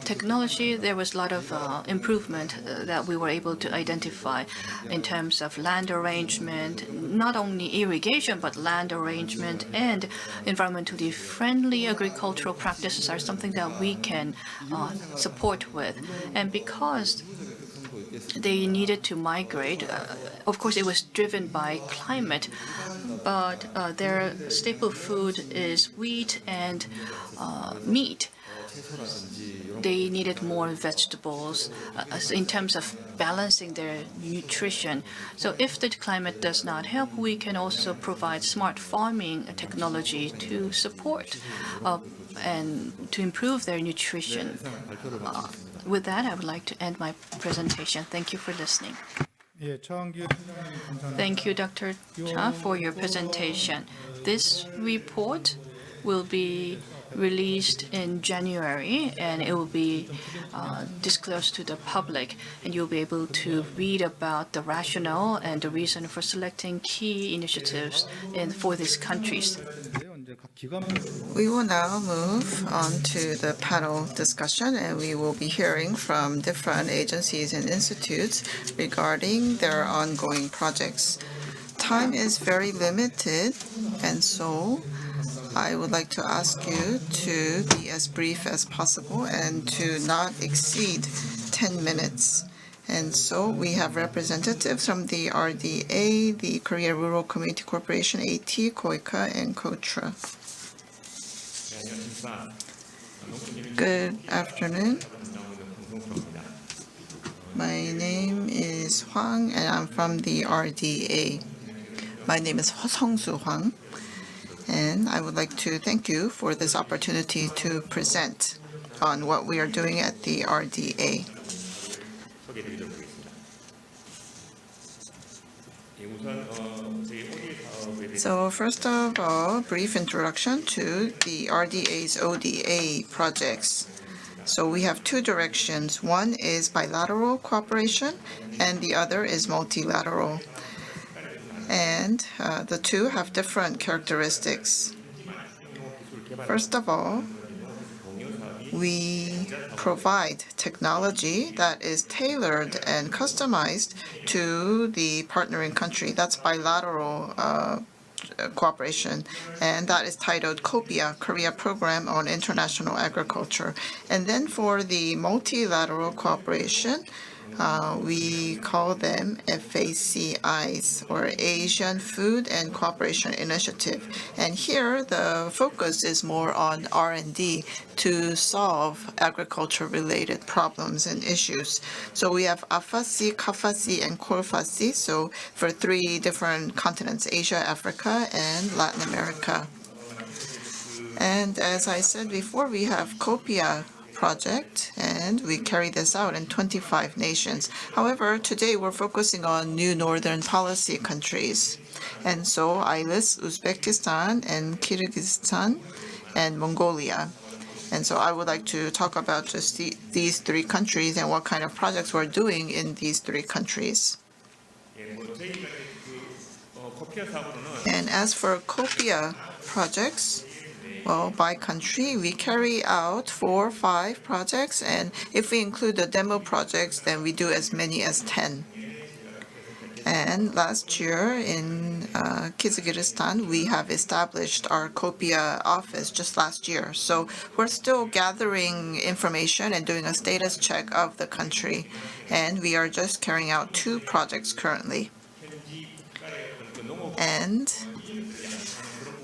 technology, there was a lot of improvement that we were able to identify in terms of land arrangement, not only irrigation, but land arrangement and environmentally friendly agricultural practices are something that we can support with. And because they needed to migrate. Of course, it was driven by climate, but their staple food is wheat and meat. They needed more vegetables in terms of balancing their nutrition. So if the climate does not help, we can also provide smart farming technology to support and to improve their nutrition. With that, I would like to end my presentation. Thank you for listening. 예, 최한길 팀장님 감사합니다. Thank you, Dr. Cha, for your presentation. This report will be released in January, and it will be disclosed to the public, and you'll be able to read about the rationale and the reason for selecting key initiatives for these countries. 이제 각 기관 We will now move on to the panel discussion, and we will be hearing from different agencies and institutes regarding their ongoing projects. Time is very limited, and so I would like to ask you to be as brief as possible and to not exceed 10 minutes. And so we have representatives from the RDA, the Korea Rural Community Corporation, AT, KOICA, and KOTRA. Good afternoon. My name is Hwang, and I'm from the RDA. My name is Seongsu Hwang, and I would like to thank you for this opportunity to present on what we are doing at the RDA. So first of all, brief introduction to the RDA's ODA projects. So we have two directions. One is bilateral cooperation, and the other is multilateral. And the two have different characteristics. First of all, we provide technology that is tailored and customized to the partnering country. That's bilateral cooperation, and that is titled KOPIA, Korea Program on International Agriculture. And then for the multilateral cooperation, we call them FACIs, or Asian Food and Cooperation Initiative. And here the focus is more on R&D to solve agriculture-related problems and issues. So we have AFACI, CAFACI, and CORFACI, so for 3 different continents, Asia, Africa, and Latin America. And as I said before, we have COPIA project, and we carry this out in 25 nations. However, today we're focusing on new northern policy countries. And so I list Uzbekistan and Kyrgyzstan and Mongolia. And so I would like to talk about just these 3 countries and what kind of projects we're doing in these 3 countries. And as for COPIA projects, well, by country, we carry out 4 or 5 projects, and if we include the demo projects, then we do as many as 10. And last year in Kyrgyzstan, we have established our COPIA office just last year. So we're still gathering information and doing a status check of the country, and we are just carrying out 2 projects currently. And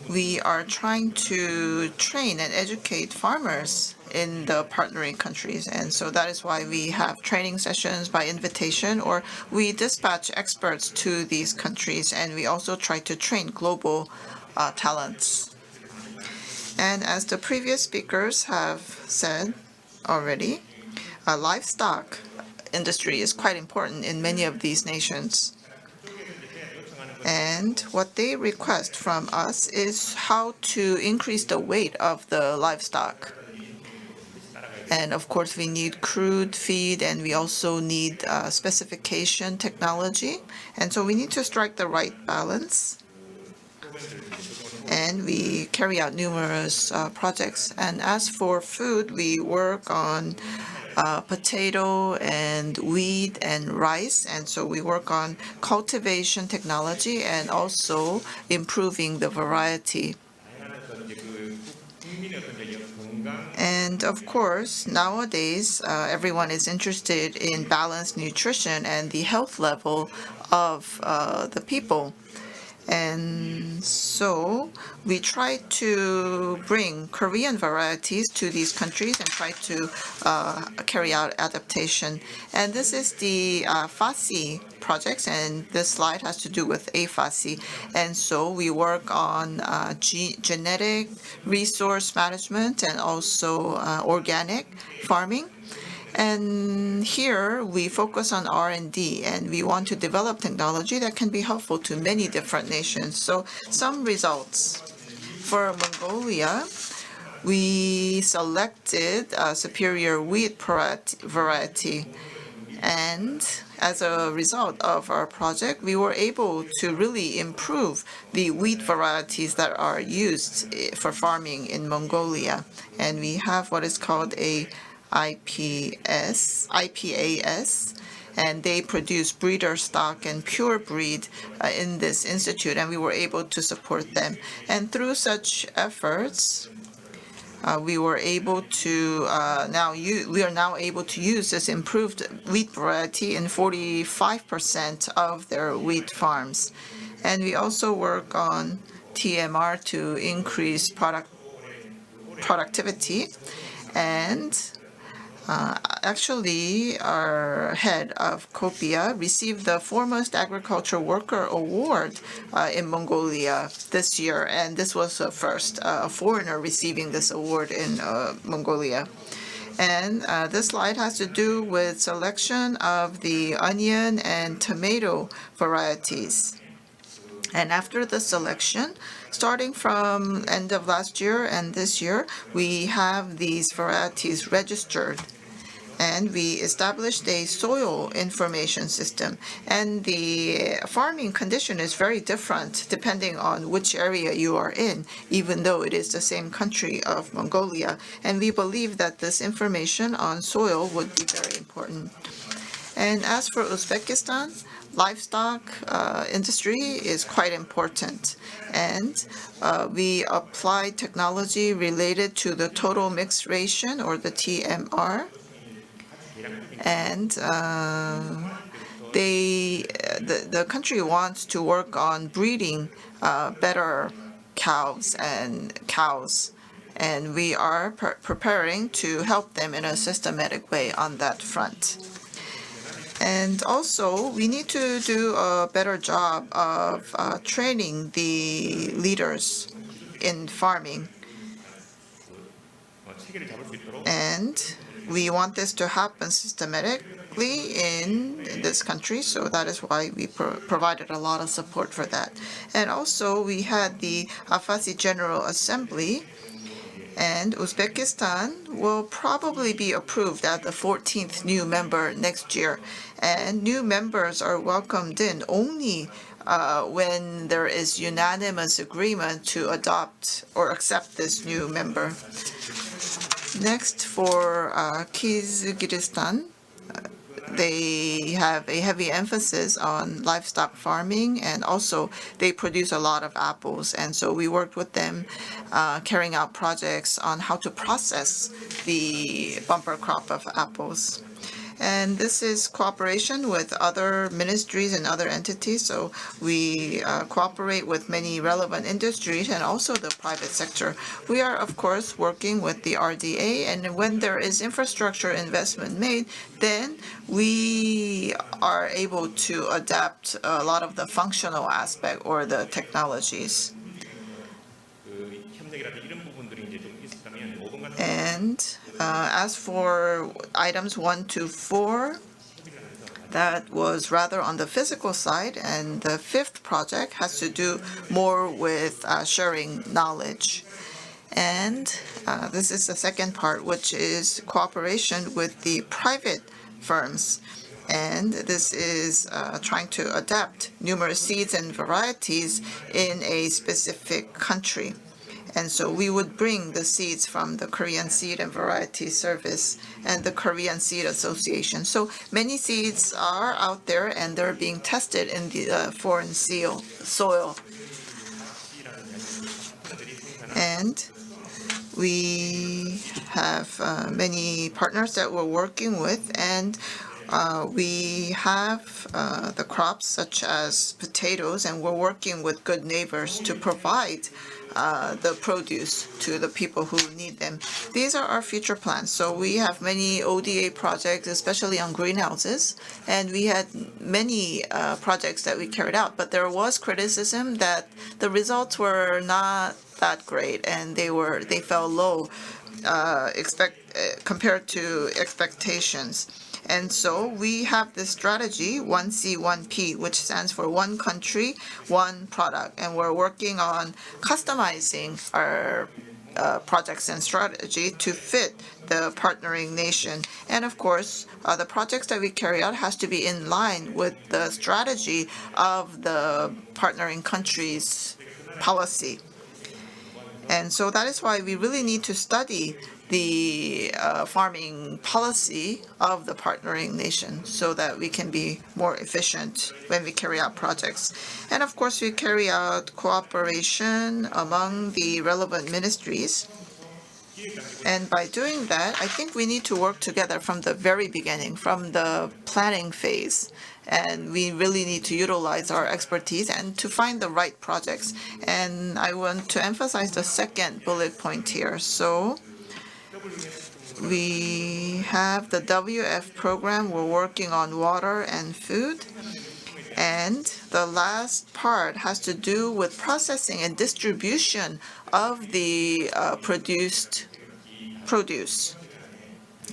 we are trying to train and educate farmers in the partnering countries. And so that is why we have training sessions by invitation, or we dispatch experts to these countries, and we also try to train global talents. And as the previous speakers have said, already. Livestock industry is quite important in many of these nations. And what they request from us is how to increase the weight of the livestock. And of course, we need crude feed, and we also need specification technology. And so we need to strike the right balance. And we carry out numerous projects. And as for food, we work on potato and wheat and rice. And so we work on cultivation technology and also improving the variety. And of course, nowadays, everyone is interested in balanced nutrition and the health level of the people. And so we try to bring Korean varieties to these countries and try to carry out adaptation. And this is the FASI projects, and this slide has to do with AFASI. And so we work on genetic resource management and also organic farming. And here we focus on R&D, and we want to develop technology that can be helpful to many different nations. So some results. For Mongolia, we selected a superior wheat variety. And as a result of our project, we were able to really improve the wheat varieties that are used for farming in Mongolia. And we have what is called a IPAS, and they produce breeder stock and pure breed in this institute, and we were able to support them. And through such efforts, we are now able to use this improved wheat variety in 45% of their wheat farms. And we also work on TMR to increase productivity. And actually, our head of COPIA received the Foremost Agriculture Worker Award in Mongolia this year, and this was the first foreigner receiving this award in Mongolia. And this slide has to do with selection of the onion and tomato varieties. And after the selection, starting from end of last year and this year, we have these varieties registered. And we established a soil information system. And the farming condition is very different depending on which area you are in, even though it is the same country of Mongolia. And we believe that this information on soil would be very important. And as for Uzbekistan, livestock industry is quite important. And we applied technology related to the total mixed ration, or the TMR. And the country wants to work on breeding better cows, and we are preparing to help them in a systematic way on that front. And also, we need to do a better job of training the leaders in farming. And we want this to happen systematically in this country, so that is why we provided a lot of support for that. And also, we had the AFASI General Assembly, and Uzbekistan will probably be approved as the 14th new member next year. And new members are welcomed in only when there is unanimous agreement to adopt or accept this new member. Next, for Kyrgyzstan, they have a heavy emphasis on livestock farming, and also they produce a lot of apples. And so we worked with them carrying out projects on how to process the bumper crop of apples. And this is cooperation with other ministries and other entities. So we cooperate with many relevant industries and also the private sector. We are, of course, working with the RDA, and when there is infrastructure investment made, then we are able to adapt a lot of the functional aspect or the technologies. And As for items 1 to 4, that was rather on the physical side, and the fifth project has to do more with sharing knowledge. And this is the second part, which is cooperation with the private firms. And this is trying to adapt numerous seeds and varieties in a specific country. And so we would bring the seeds from the Korean Seed and Variety Service and the Korean Seed Association. So many seeds are out there and they're being tested in the foreign soil. And we have many partners that we're working with, and we have the crops such as potatoes, and we're working with good neighbors to provide the produce to the people who need them. These are our future plans. So we have many ODA projects, especially on greenhouses, and we had many projects that we carried out, but there was criticism that the results were not that great and they fell low compared to expectations. And so we have this strategy, 1C, 1P, which stands for one country, one product. And we're working on customizing our projects and strategy to fit the partnering nation. And of course, the projects that we carry out has to be in line with the strategy of the partnering country's policy. And so that is why we really need to study the farming policy of the partnering nation so that we can be more efficient when we carry out projects. And of course, we carry out cooperation among the relevant ministries. And by doing that, I think we need to work together from the very beginning, from the planning phase. And we really need to utilize our expertise and to find the right projects. And I want to emphasize the second bullet point here. So we have the WF program. We're working on water and food. And the last part has to do with processing and distribution of the produced produce.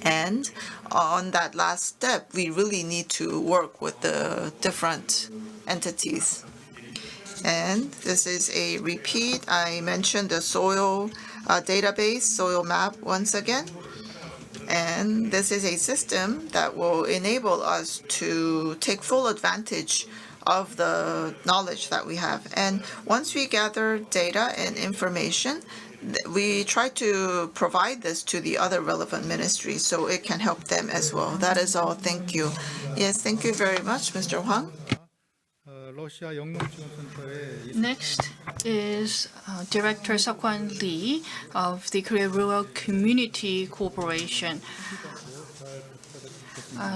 And on that last step, we really need to work with the different entities. And this is a repeat. I mentioned the soil database, soil map once again. And this is a system that will enable us to take full advantage of the knowledge that we have. And once we gather data and information, we try to provide this to the other relevant ministries so it can help them as well. That is all. Thank you. Yes, thank you very much, Mr. Hwang. 러시아 영농지원센터의 Next is Director Seok-hwan Lee of the Korea Rural Community Corporation.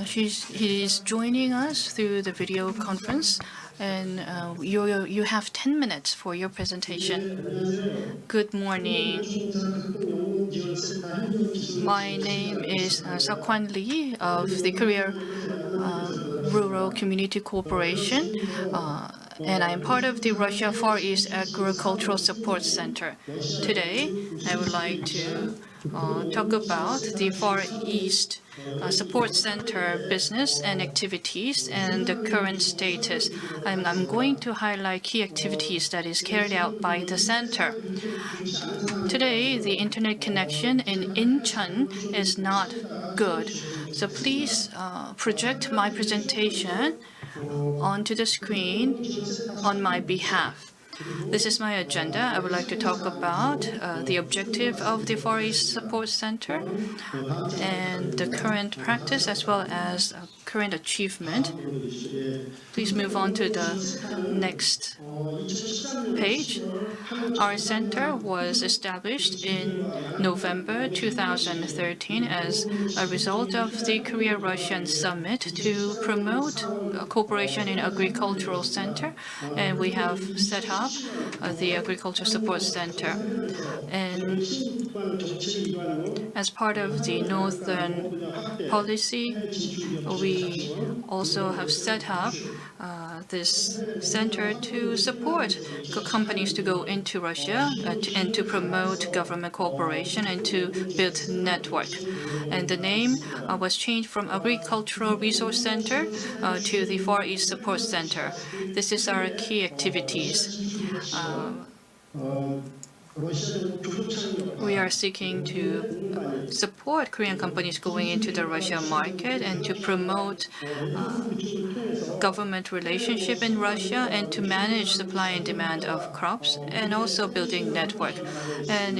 He's joining us through the video conference, and you have 10 minutes for your presentation. Good morning. My name is Seok-hwan Lee of the Korea Rural Community Corporation, and I am part of the Russia Far East Agricultural Support Center. Today, I would like to talk about the Far East Support Center business and activities and the current status. I'm going to highlight key activities that is carried out by the center. Today, the internet connection in Incheon is not good, so please project my presentation onto the screen on my behalf. This is my agenda. I would like to talk about the objective of the Far East Support Center and the current practice as well as current achievement. Please move on to the next page. Our center was established in November 2013 as a result of the Korea-Russian summit to promote cooperation in agricultural center, and we have set up the Agriculture Support Center. And as part of the Northern policy, we we also have set up this center to support companies to go into Russia and to promote government cooperation and to build network. And the name was changed from Agricultural Resource Center to the Far East Support Center. This is our key activities. We are seeking to support Korean companies going into the Russia market and to promote government relationship in Russia and to manage supply and demand of crops and also building network. And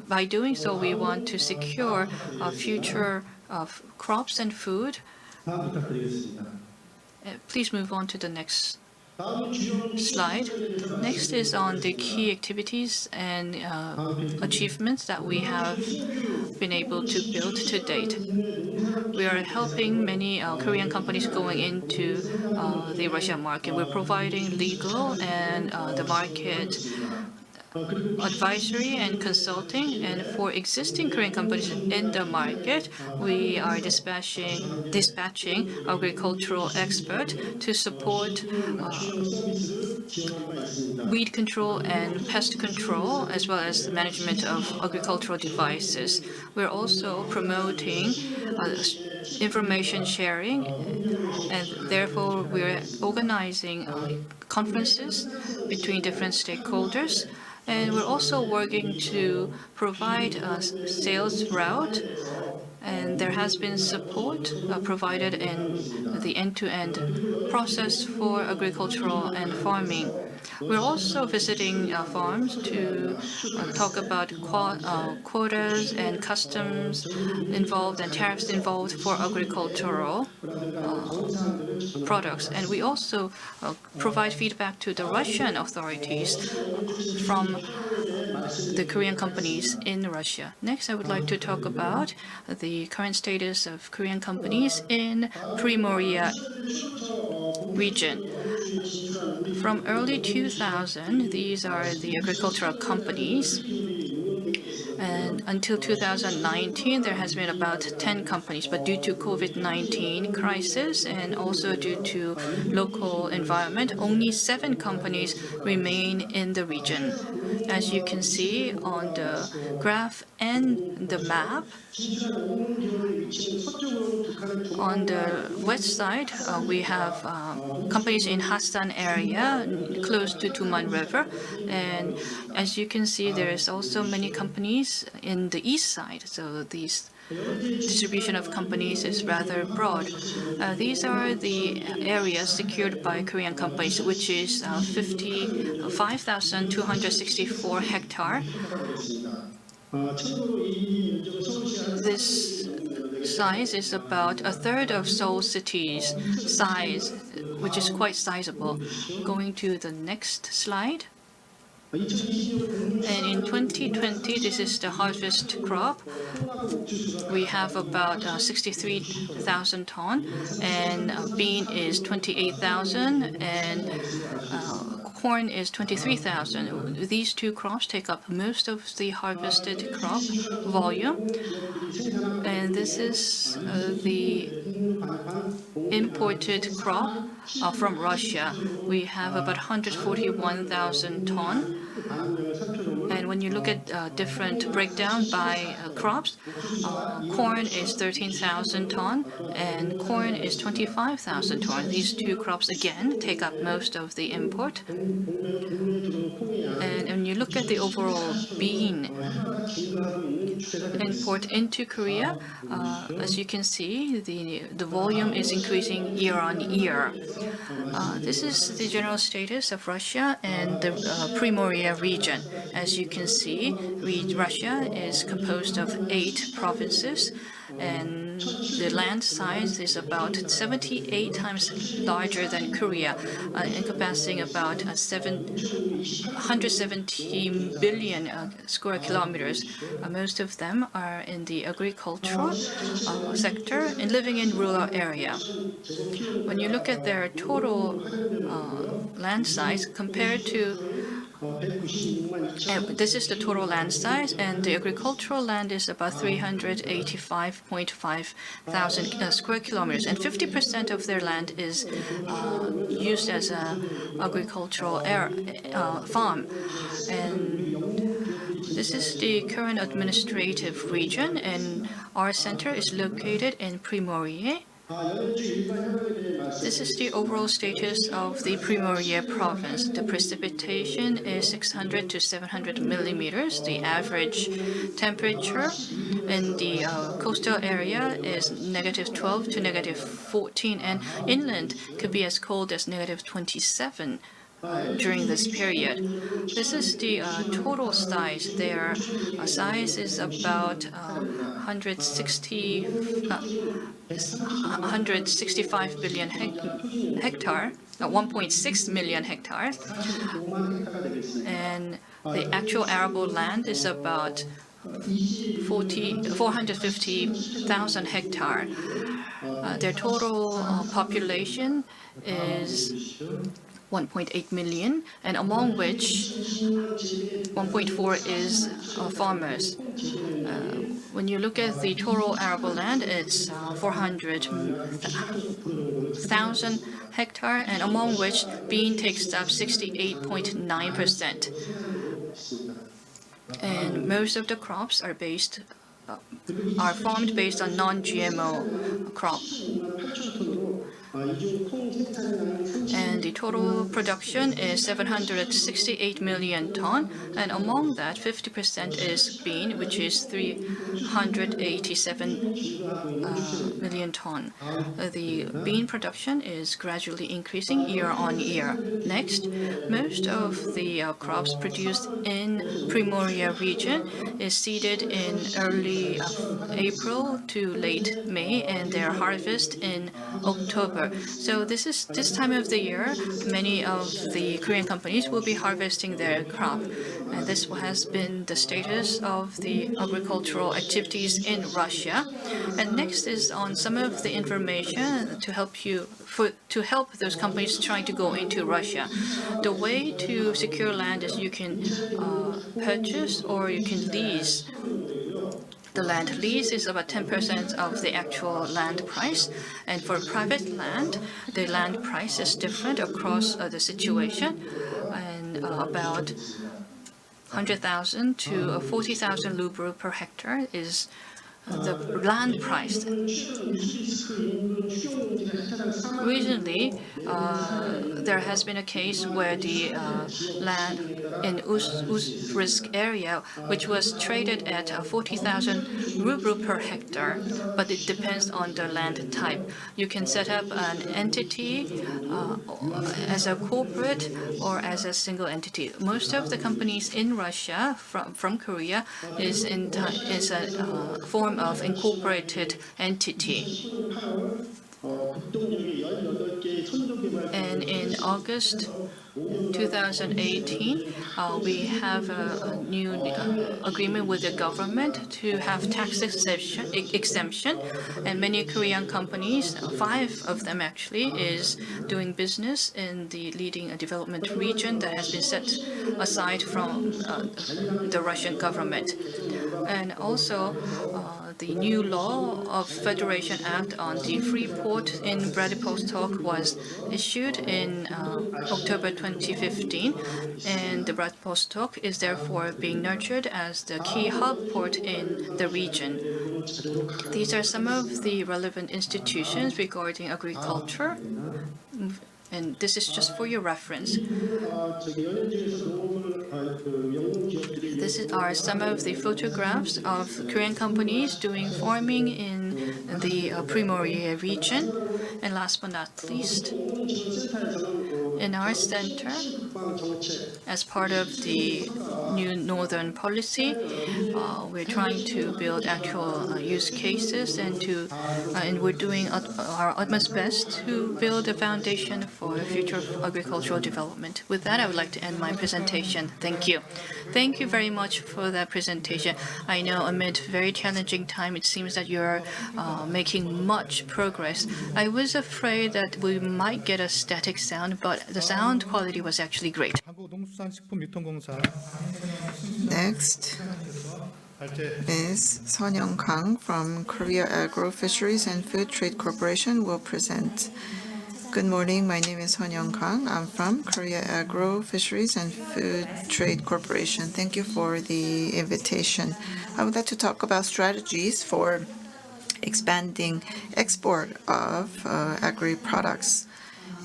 by doing so, we want to secure a future of crops and food. Please move on to the next slide. Next is on the key activities and achievements that we have been able to build to date. We are helping many Korean companies going into the Russian market. We're providing legal and the market advisory and consulting. And for existing Korean companies in the market, we are dispatching agricultural expert to support weed control and pest control, as well as the management of agricultural devices. We're also promoting information sharing, and therefore we're organizing conferences between different stakeholders. And we're also working to provide a sales route, and there has been support provided in the end-to-end process for agricultural and farming. We're also visiting farms to talk about quotas and customs involved and tariffs involved for agricultural products. And we also provide feedback to the Russian authorities from the Korean companies in Russia. Next, I would like to talk about the current status of Korean companies in Primordia region. From early 2000, these are the agricultural companies. And until 2019, there has been about 10 companies. But due to COVID-19 crisis and also due to local environment, only 7 companies remain in the region. As you can see on the graph and the map, on the west side, we have companies in Hassan area, close to Tuman River. And as you can see, there is also many companies in the east side. So these distribution of companies is rather broad. These are the areas secured by Korean companies, which is 55,264 hectares. This size is about a third of Seoul city's size, which is quite sizable. Going to the next slide. And in 2020, this is the harvest crop. We have about 63,000 tons, and bean is 28,000, and corn is 23,000. These two crops take up most of the harvested crop volume. And this is the imported crop from Russia. We have about 141,000 tons. And when you look at different breakdown by crops, corn is 13,000 tons and corn is 25,000 tons. These two crops again take up most of the import. And when you look at the overall bean import into Korea, as you can see, the volume is increasing year on year. This is the general status of Russia and the Primordia region. As you can see, Russia is composed of 8 provinces, and the land size is about 78 times larger than Korea, encompassing about 170 billion square kilometers. Most of them are in the agricultural sector and living in rural area. When you look at their total land size compared to And this is the total land size, and the agricultural land is about 385.5 thousand square kilometers, and 50% of their land is used as a agricultural farm. And this is the current administrative region, and our center is located in Primordia. This is the overall status of the Primordia province. The precipitation is 600 to 700 millimeters. The average temperature in the coastal area is -12 to -14, and inland could be as cold as -27. During this period. This is the total size. Their size is about 165 billion hectare, 1.6 million hectares, and the actual arable land is about 450,000 hectares. Their total population is 1.8 million, and among which 1.4 is farmers. When you look at the total arable land, it's 400,000 hectares, and among which bean takes up 68.9%. And most of the crops are farmed based on non-GMO crop. And the total production is 768 million ton, and among that 50% is bean, which is 387 million ton. The bean production is gradually increasing year on year. Next, most of the crops produced in Primordia region is seeded in early April to late May, and their harvest in October. So this time of the year, many of the Korean companies will be harvesting their crop. And this has been the status of the agricultural activities in Russia. And next is on some of the information to help those companies trying to go into Russia. The way to secure land is you can purchase or you can lease. The land lease is about 10% of the actual land price, and for private land, the land price is different across the situation, and about 100,000 to 40,000 ruble per hectare is the land price. Recently, there has been a case where the land in Uzrisk area, which was traded at 40,000 ruble per hectare, but it depends on the land type. You can set up an entity as a corporate or as a single entity. Most of the companies in Russia from Korea is a form of incorporated entity. And in August 2018, we have a new agreement with the government to have tax exemption, and many Korean companies, 5 of them actually, is doing business in the leading development region that has been set aside from the Russian government. And also, the new law of Federation Act on the free port in Vladivostok was issued in October 2015, and the Vladivostok is therefore being nurtured as the key hub port in the region. These are some of the relevant institutions regarding agriculture, and this is just for your reference. These are some of the photographs of Korean companies doing farming in the Primordia region. And last but not least, in our center, as part of the new northern policy, we're trying to build actual use cases, and we're doing our utmost best to build a foundation for future agricultural development. With that, I would like to end my presentation. Thank you. Thank you very much for that presentation. I know amid very challenging time, it seems that you're making much progress. I was afraid that we might get a static sound, but the sound quality was actually great. 한국농수산식품유통공사 Next 발제 Ms. Son Young-kang from Korea Agro Fisheries and Food Trade Corporation will present. Good morning, my name is Son Young-kang. I'm from Korea Agro Fisheries and Food Trade Corporation. Thank you for the invitation. I would like to talk about strategies for expanding export of agri-products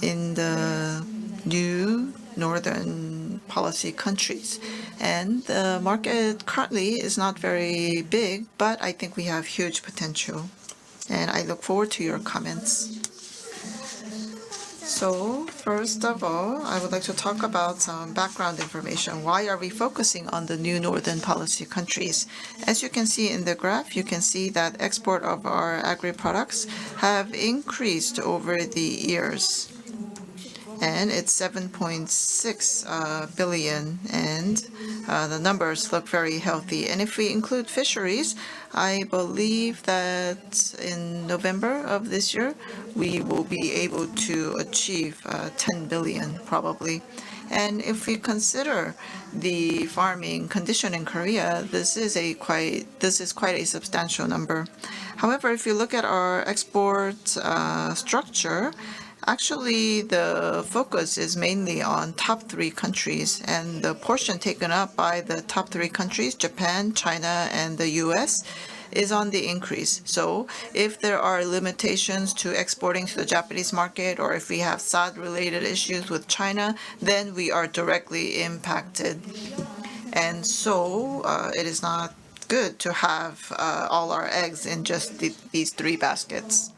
in the new northern policy countries. And the market currently is not very big, but I think we have huge potential. And I look forward to your comments. So first of all, I would like to talk about some background information. Why are we focusing on the new northern policy countries? As you can see in the graph, you can see that export of our agri-products have increased over the years. And it's 7.6 billion, and the numbers look very healthy. And if we include fisheries, I believe that in November of this year, we will be able to achieve 10 billion probably. And if we consider the farming condition in Korea, this is quite a substantial number. However, if you look at our export structure, actually, the focus is mainly on top 3 countries, and the portion taken up by the top 3 countries, Japan, China, and the US, is on the increase. So if there are limitations to exporting to the Japanese market, or if we have SAD-related issues with China, then we are directly impacted. And so it is not good to have all our eggs in just these 3 baskets.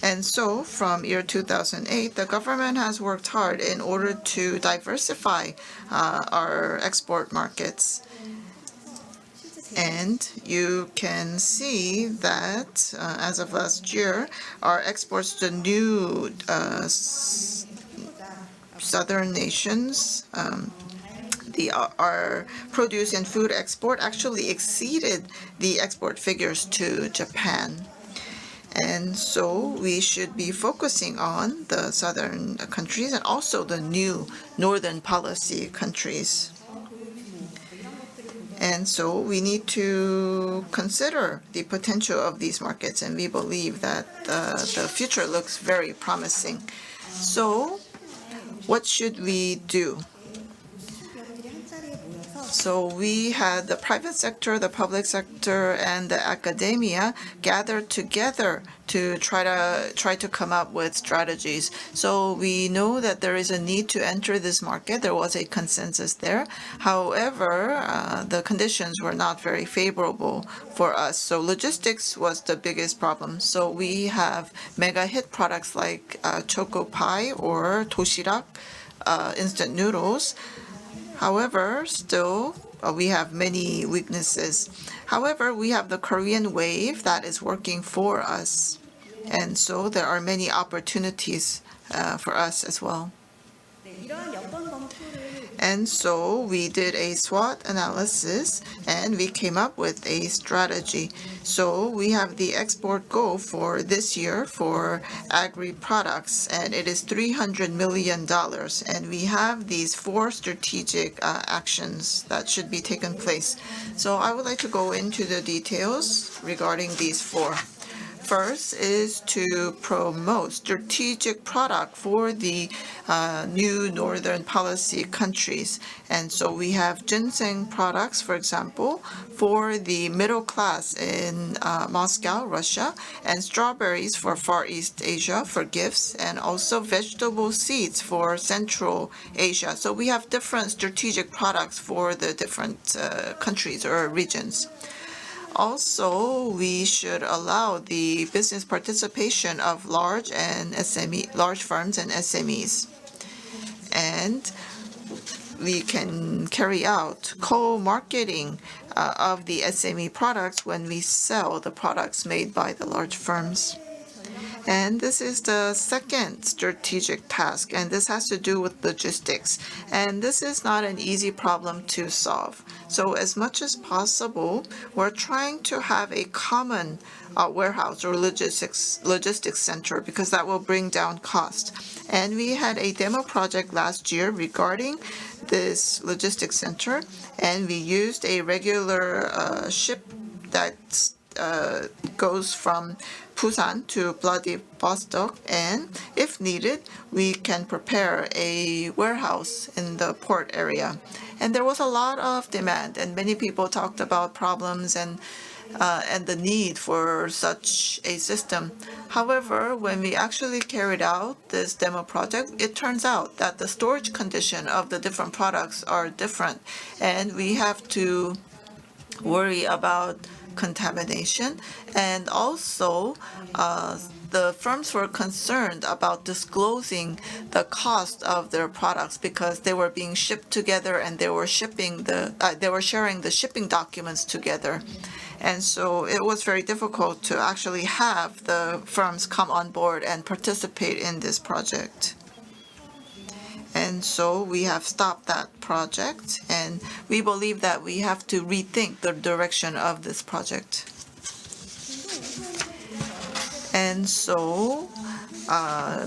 And so from year 2008, the government has worked hard in order to diversify our export markets. And you can see that as of last year, our exports to new southern nations, our produce and food export actually exceeded the export figures to Japan. And so we should be focusing on the southern countries and also the new northern policy countries. And so we need to consider the potential of these markets, and we believe that the future looks very promising. So what should we do? So we had the private sector, the public sector, and the academia gathered together to try to come up with strategies. So we know that there is a need to enter this market. There was a consensus there. However, the conditions were not very favorable for us. So logistics was the biggest problem. So we have mega hit products like choco pie or toshirak, instant noodles. However, still, we have many weaknesses. However, we have the Korean wave that is working for us. And so there are many opportunities for us as well. And so we did a SWOT analysis and we came up with a strategy. So we have the export goal for this year for agri-products, and it is $300 million. And we have these 4 strategic actions that should be taken place. So I would like to go into the details regarding these 4. First is to promote strategic product for the new northern policy countries. And so we have ginseng products, for example, for the middle class in Moscow, Russia, and strawberries for Far East Asia for gifts, and also vegetable seeds for Central Asia. So we have different strategic products for the different countries or regions. Also, we should allow the business participation of large firms and SMEs. And we can carry out co-marketing of the SME products when we sell the products made by the large firms. And this is the second strategic task, and this has to do with logistics. And this is not an easy problem to solve. So as much as possible, we're trying to have a common warehouse or logistics center because that will bring down cost. And we had a demo project last year regarding this logistics center, and we used a regular ship that goes from Busan to Vladivostok, and if needed, we can prepare a warehouse in the port area. And there was a lot of demand, and many people talked about problems and the need for such a system. However, when we actually carried out this demo project, it turns out that the storage condition of the different products are different, and we have to worry about contamination. And also, the firms were concerned about disclosing the cost of their products because they were being shipped together and they were sharing the shipping documents together. And so it was very difficult to actually have the firms come on board and participate in this project. And so we have stopped that project, and we believe that we have to rethink the direction of this project. And so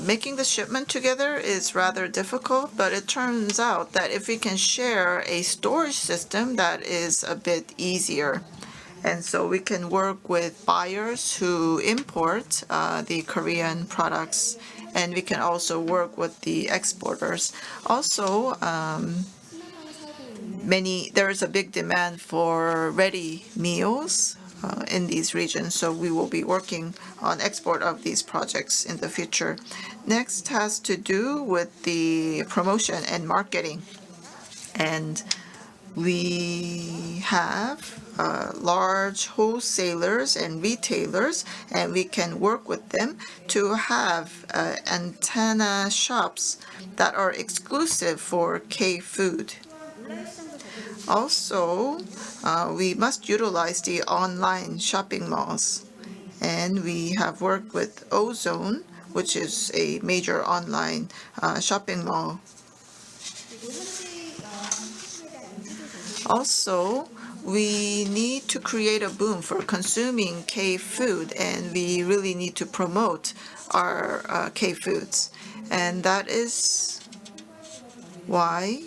making the shipment together is rather difficult, but it turns out that if we can share a storage system, that is a bit easier. And so we can work with buyers who import the Korean products, and we can also work with the exporters. Also, there is a big demand for ready meals in these regions, so we will be working on export of these projects in the future. Next has to do with the promotion and marketing. And we have large wholesalers and retailers, and we can work with them to have antenna shops that are exclusive for K-food. Also, we must utilize the online shopping malls, and we have worked with Ozone, which is a major online shopping mall. Also, we need to create a boom for consuming K-food, and we really need to promote our K-foods. And that is why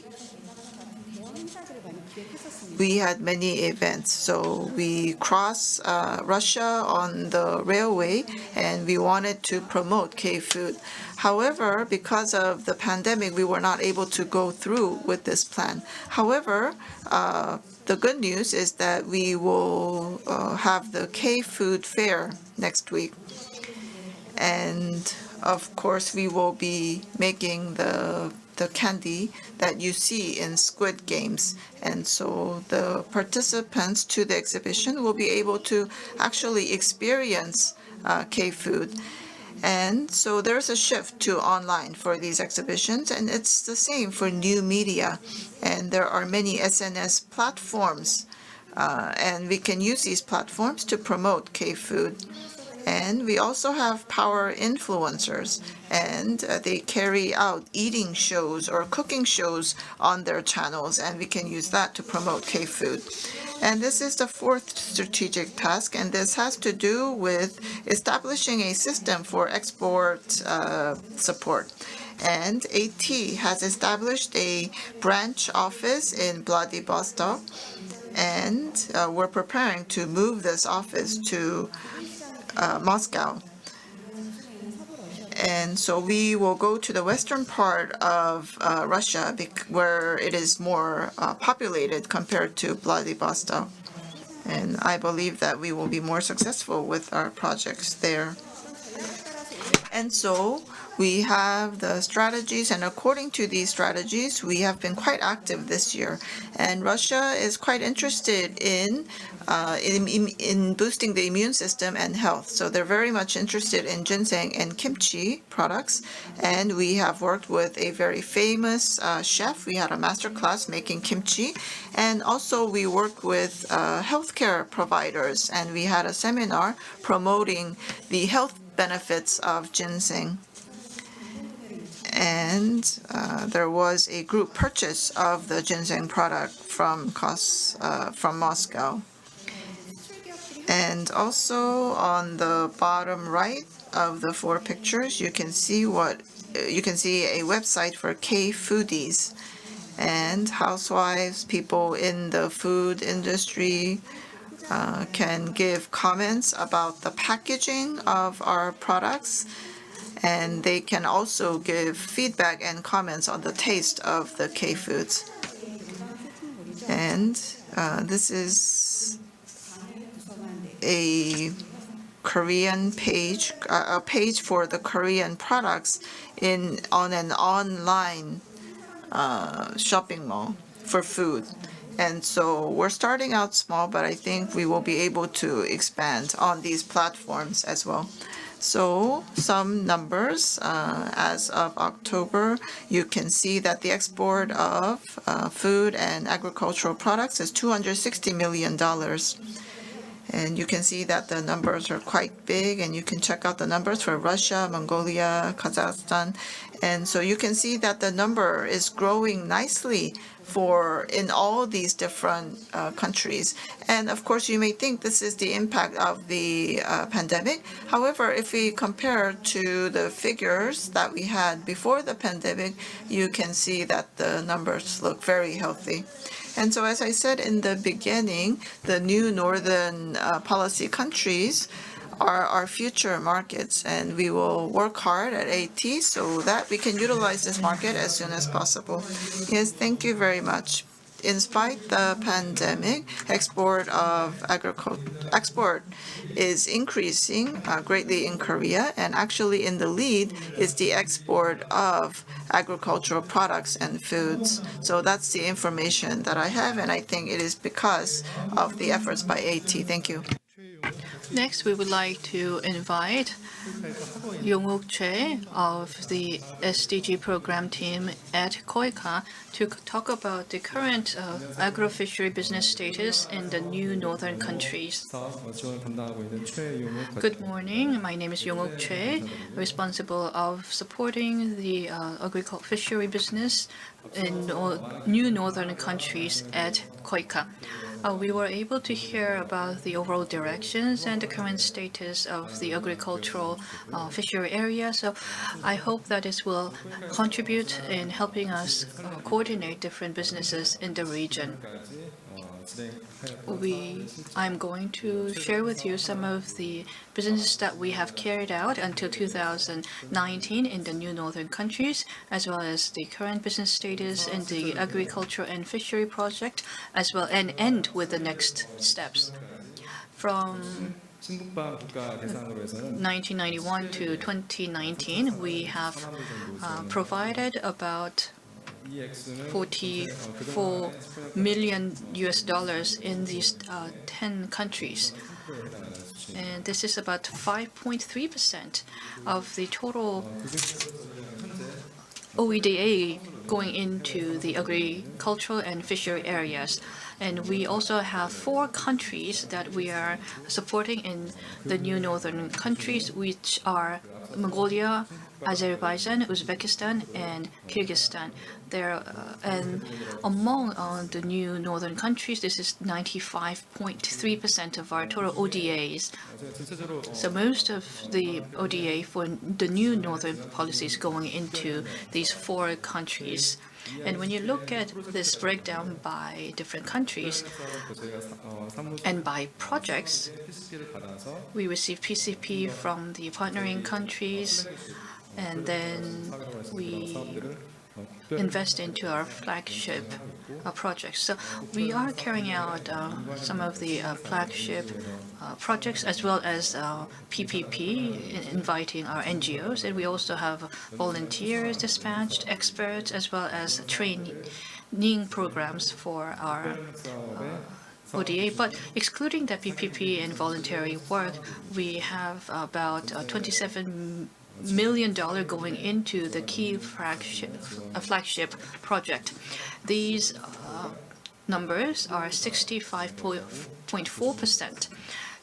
we had many events. So we crossed Russia on the railway, and we wanted to promote K-food. However, because of the pandemic, we were not able to go through with this plan. However, the good news is that we will have the K-food fair next week. And of course, we will be making the candy that you see in Squid Games. And so the participants to the exhibition will be able to actually experience K-food. And so there's a shift to online for these exhibitions, and it's the same for new media. And there are many SNS platforms, and we can use these platforms to promote K-food. And we also have power influencers, and they carry out eating shows or cooking shows on their channels, and we can use that to promote K-food. And this is the fourth strategic task, and this has to do with establishing a system for export support. And AT has established a branch office in Vladivostok, and we're preparing to move this office to Moscow. And so we will go to the western part of Russia, where it is more populated compared to Vladivostok. And I believe that we will be more successful with our projects there. And so we have the strategies, and according to these strategies, we have been quite active this year. And Russia is quite interested in boosting the immune system and health. So they're very much interested in ginseng and kimchi products. And we have worked with a very famous chef. We had a master class making kimchi. And also we worked with healthcare providers, and we had a seminar promoting the health benefits of ginseng. And there was a group purchase of the ginseng product from Moscow. And also on the bottom right of the 4 pictures, you can see a website for K-foodies, and housewives, people in the food industry can give comments about the packaging of our products, and they can also give feedback and comments on the taste of the K-foods. And this is a Korean page, a page for the Korean products on an online shopping mall for food. And so we're starting out small, but I think we will be able to expand on these platforms as well. So some numbers, as of October, you can see that the export of food and agricultural products is $260 million. And you can see that the numbers are quite big, and you can check out the numbers for Russia, Mongolia, Kazakhstan. And so you can see that the number is growing nicely in all these different countries. And of course, you may think this is the impact of the pandemic. However, if we compare to the figures that we had before the pandemic, you can see that the numbers look very healthy. And so, as I said in the beginning, the new northern policy countries are our future markets, and we will work hard at AT so that we can utilize this market as soon as possible. Yes, thank you very much. In spite the pandemic, export is increasing greatly in Korea, and actually in the lead is the export of agricultural products and foods. So that's the information that I have, and I think it is because of the efforts by AT. Thank you. Next, we would like to invite Yong-wook Choi of the SDG program team at KOICA to talk about the current agro-fishery business status in the new northern countries. Good morning. My name is Yong-wook Choi, responsible of supporting the agriculture-fishery business in new northern countries at KOICA. We were able to hear about the overall directions and the current status of the agricultural fishery area. So I hope that it will contribute in helping us coordinate different businesses in the region. I'm going to share with you some of the businesses that we have carried out until 2019 in the new northern countries, as well as the current business status in the agriculture and fishery project, as well, and end with the next steps. From 1991 to 2019, we have provided about $44 million in these 10 countries. And this is about 5.3% of the total OEDA going into the agricultural and fishery areas. And we also have 4 countries that we are supporting in the new northern countries, which are Mongolia, Azerbaijan, Uzbekistan, and Kyrgyzstan. And among the new northern countries, this is 95.3% of our total ODAs. So most of the ODA for the new northern policies going into these 4 countries. And when you look at this breakdown by different countries and by projects, we receive PCP from the partnering countries, and then we invest into our flagship projects. So we are carrying out some of the flagship projects as well as PPP, inviting our NGOs, and we also have volunteers dispatched, experts, as well as training programs for our ODA. But excluding the PPP and voluntary work, we have about $27 million going into the key flagship project. These numbers are 65.4%.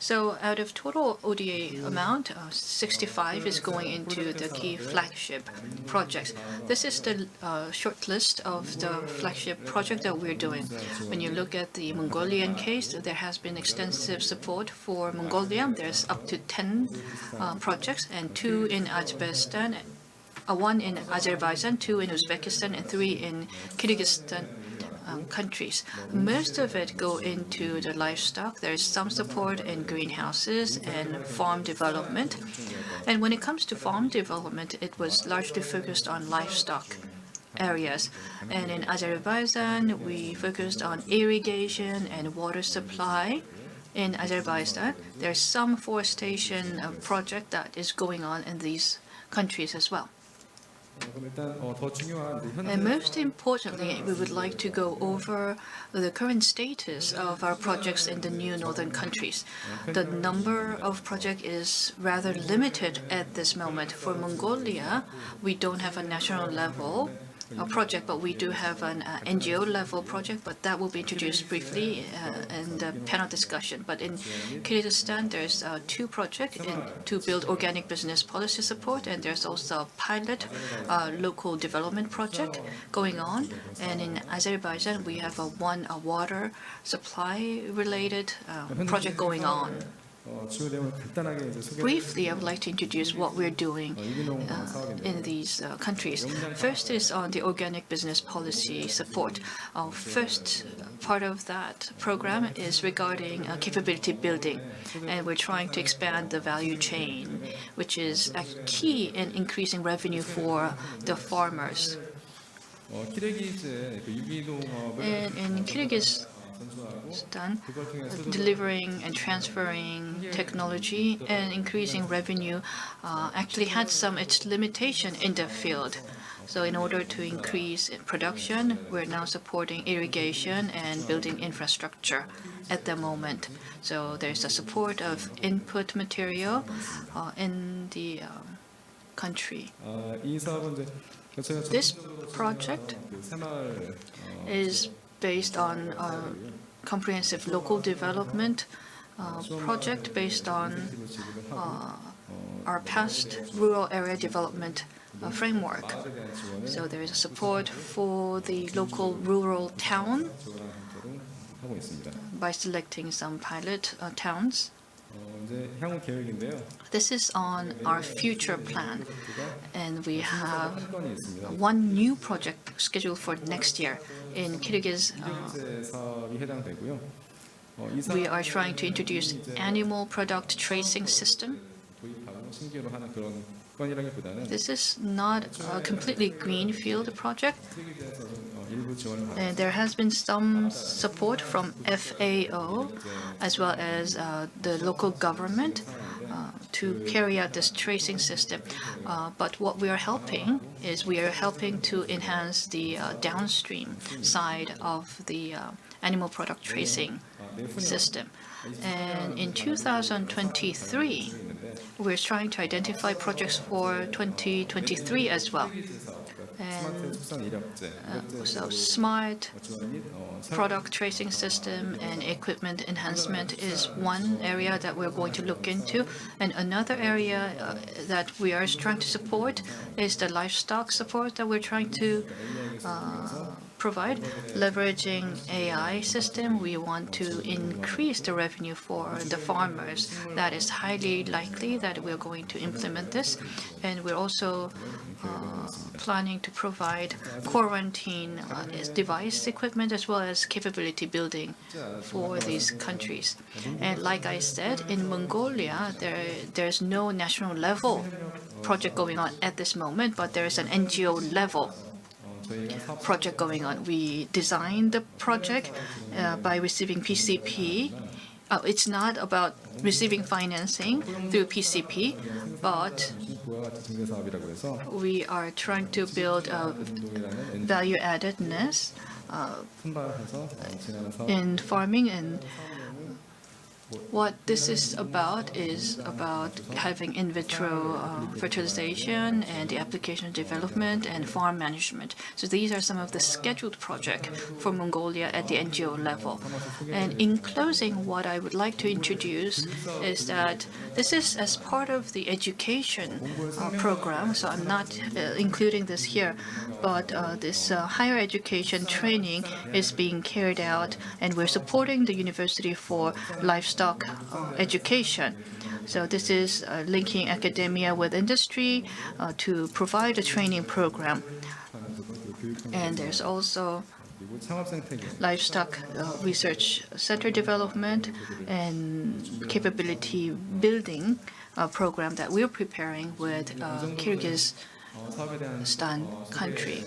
So out of total ODA amount, 65 is going into the key flagship projects. This is the short list of the flagship project that we're doing. When you look at the Mongolian case, there has been extensive support for Mongolia. There's up to 10 projects, and 2 in Azerbaijan, 1 in Azerbaijan, 2 in Uzbekistan, and 3 in Kyrgyzstan countries. Most of it go into the livestock. There is some support in greenhouses and farm development. And when it comes to farm development, it was largely focused on livestock areas. And in Azerbaijan, we focused on irrigation and water supply. In Azerbaijan, there's some forestation project that is going on in these countries as well. And most importantly, we would like to go over the current status of our projects in the new northern countries. The number of projects is rather limited at this moment. For Mongolia, we don't have a national level project, but we do have an NGO level project, but that will be introduced briefly in the panel discussion. But in Kyrgyzstan, there's 2 projects to build organic business policy support, and there's also a pilot local development project going on. And in Azerbaijan, we have a water supply related project going on. Briefly, I would like to introduce what we're doing in these countries. First is on the organic business policy support. Our first part of that program is regarding capability building, and we're trying to expand the value chain, which is a key in increasing revenue for the farmers. And in Kyrgyzstan, delivering and transferring technology and increasing revenue actually had its limitation in the field. So in order to increase production, we're now supporting irrigation and building infrastructure at the moment. So there's a support of input material in the country. This project is based on comprehensive local development project based on our past rural area development framework. So there is a support for the local rural town by selecting some pilot towns. This is on our future plan, and we have 1 new project scheduled for next year. In Kyrgyz, we are trying to introduce animal product tracing system. This is not a completely greenfield project, and there has been some support from FAO as well as the local government to carry out this tracing system. But what we are helping to enhance the downstream side of the animal product tracing system. And in 2023, we're trying to identify projects for 2023 as well. And so smart product tracing system and equipment enhancement is one area that we're going to look into. And another area that we are trying to support is the livestock support that we're trying to provide. Leveraging AI system, we want to increase the revenue for the farmers. That is highly likely that we're going to implement this. And we're also planning to provide quarantine device equipment as well as capability building for these countries. And like I said, in Mongolia, there's no national level project going on at this moment, but there is an NGO level project going on. We designed the project by receiving PCP. It's not about receiving financing through PCP, but we are trying to build value addedness in farming, and What this is about having in vitro fertilization and the application development and farm management. So these are some of the scheduled projects for Mongolia at the NGO level. And in closing, what I would like to introduce is that this is as part of the education program. So I'm not including this here, but this higher education training is being carried out, and we're supporting the University for Livestock education. So this is linking academia with industry to provide a training program. And there's also livestock research center development and capability building program that we're preparing with Kyrgyzstan country.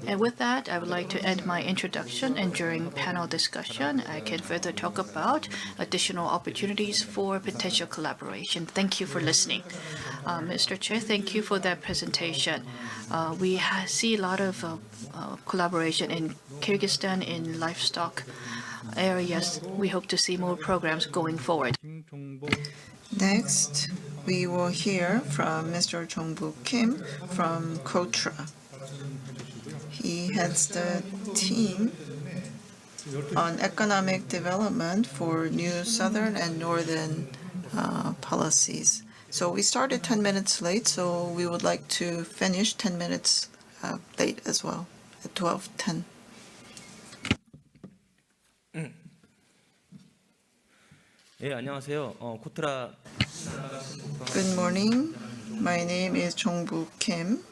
And with that, I would like to end my introduction, and during panel discussion, I can further talk about additional opportunities for potential collaboration. Thank you for listening. Mr. Chair, thank you for that presentation. We see a lot of collaboration in Kyrgyzstan in livestock areas. We hope to see more programs going forward. Next, we will hear from Mr. Jong-bu Kim from KOTRA. He heads the team on economic development for new southern and northern policies. So we started 10 minutes late, so we would like to finish 10 minutes late as well, at 12:10. Good morning. My name is Jong-bu Kim,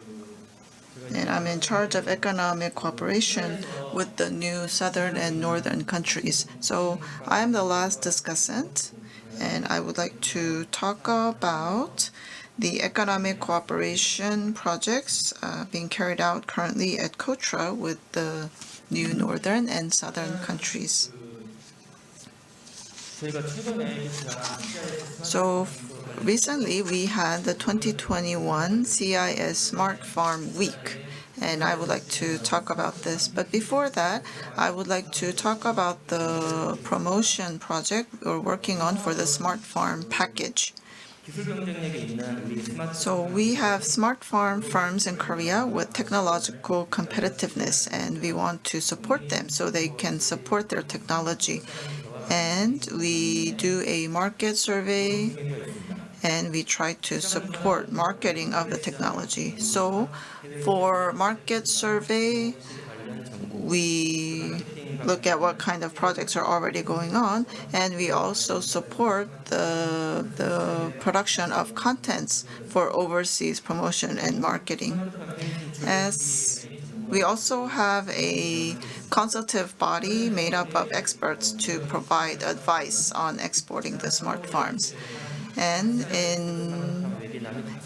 and I'm in charge of economic cooperation with the new southern and northern countries. So I'm the last discussant, and I would like to talk about the economic cooperation projects being carried out currently at KOTRA with the new northern and southern countries. So recently we had the 2021 CIS Smart Farm Week, and I would like to talk about this. But before that, I would like to talk about the promotion project we're working on for the Smart Farm package. So we have smart farm firms in Korea with technological competitiveness, and we want to support them so they can support their technology. And we do a market survey, and we try to support marketing of the technology. So for market survey, we look at what kind of projects are already going on, and we also support the production of contents for overseas promotion and marketing. As we also have a consultative body made up of experts to provide advice on exporting the smart farms. And in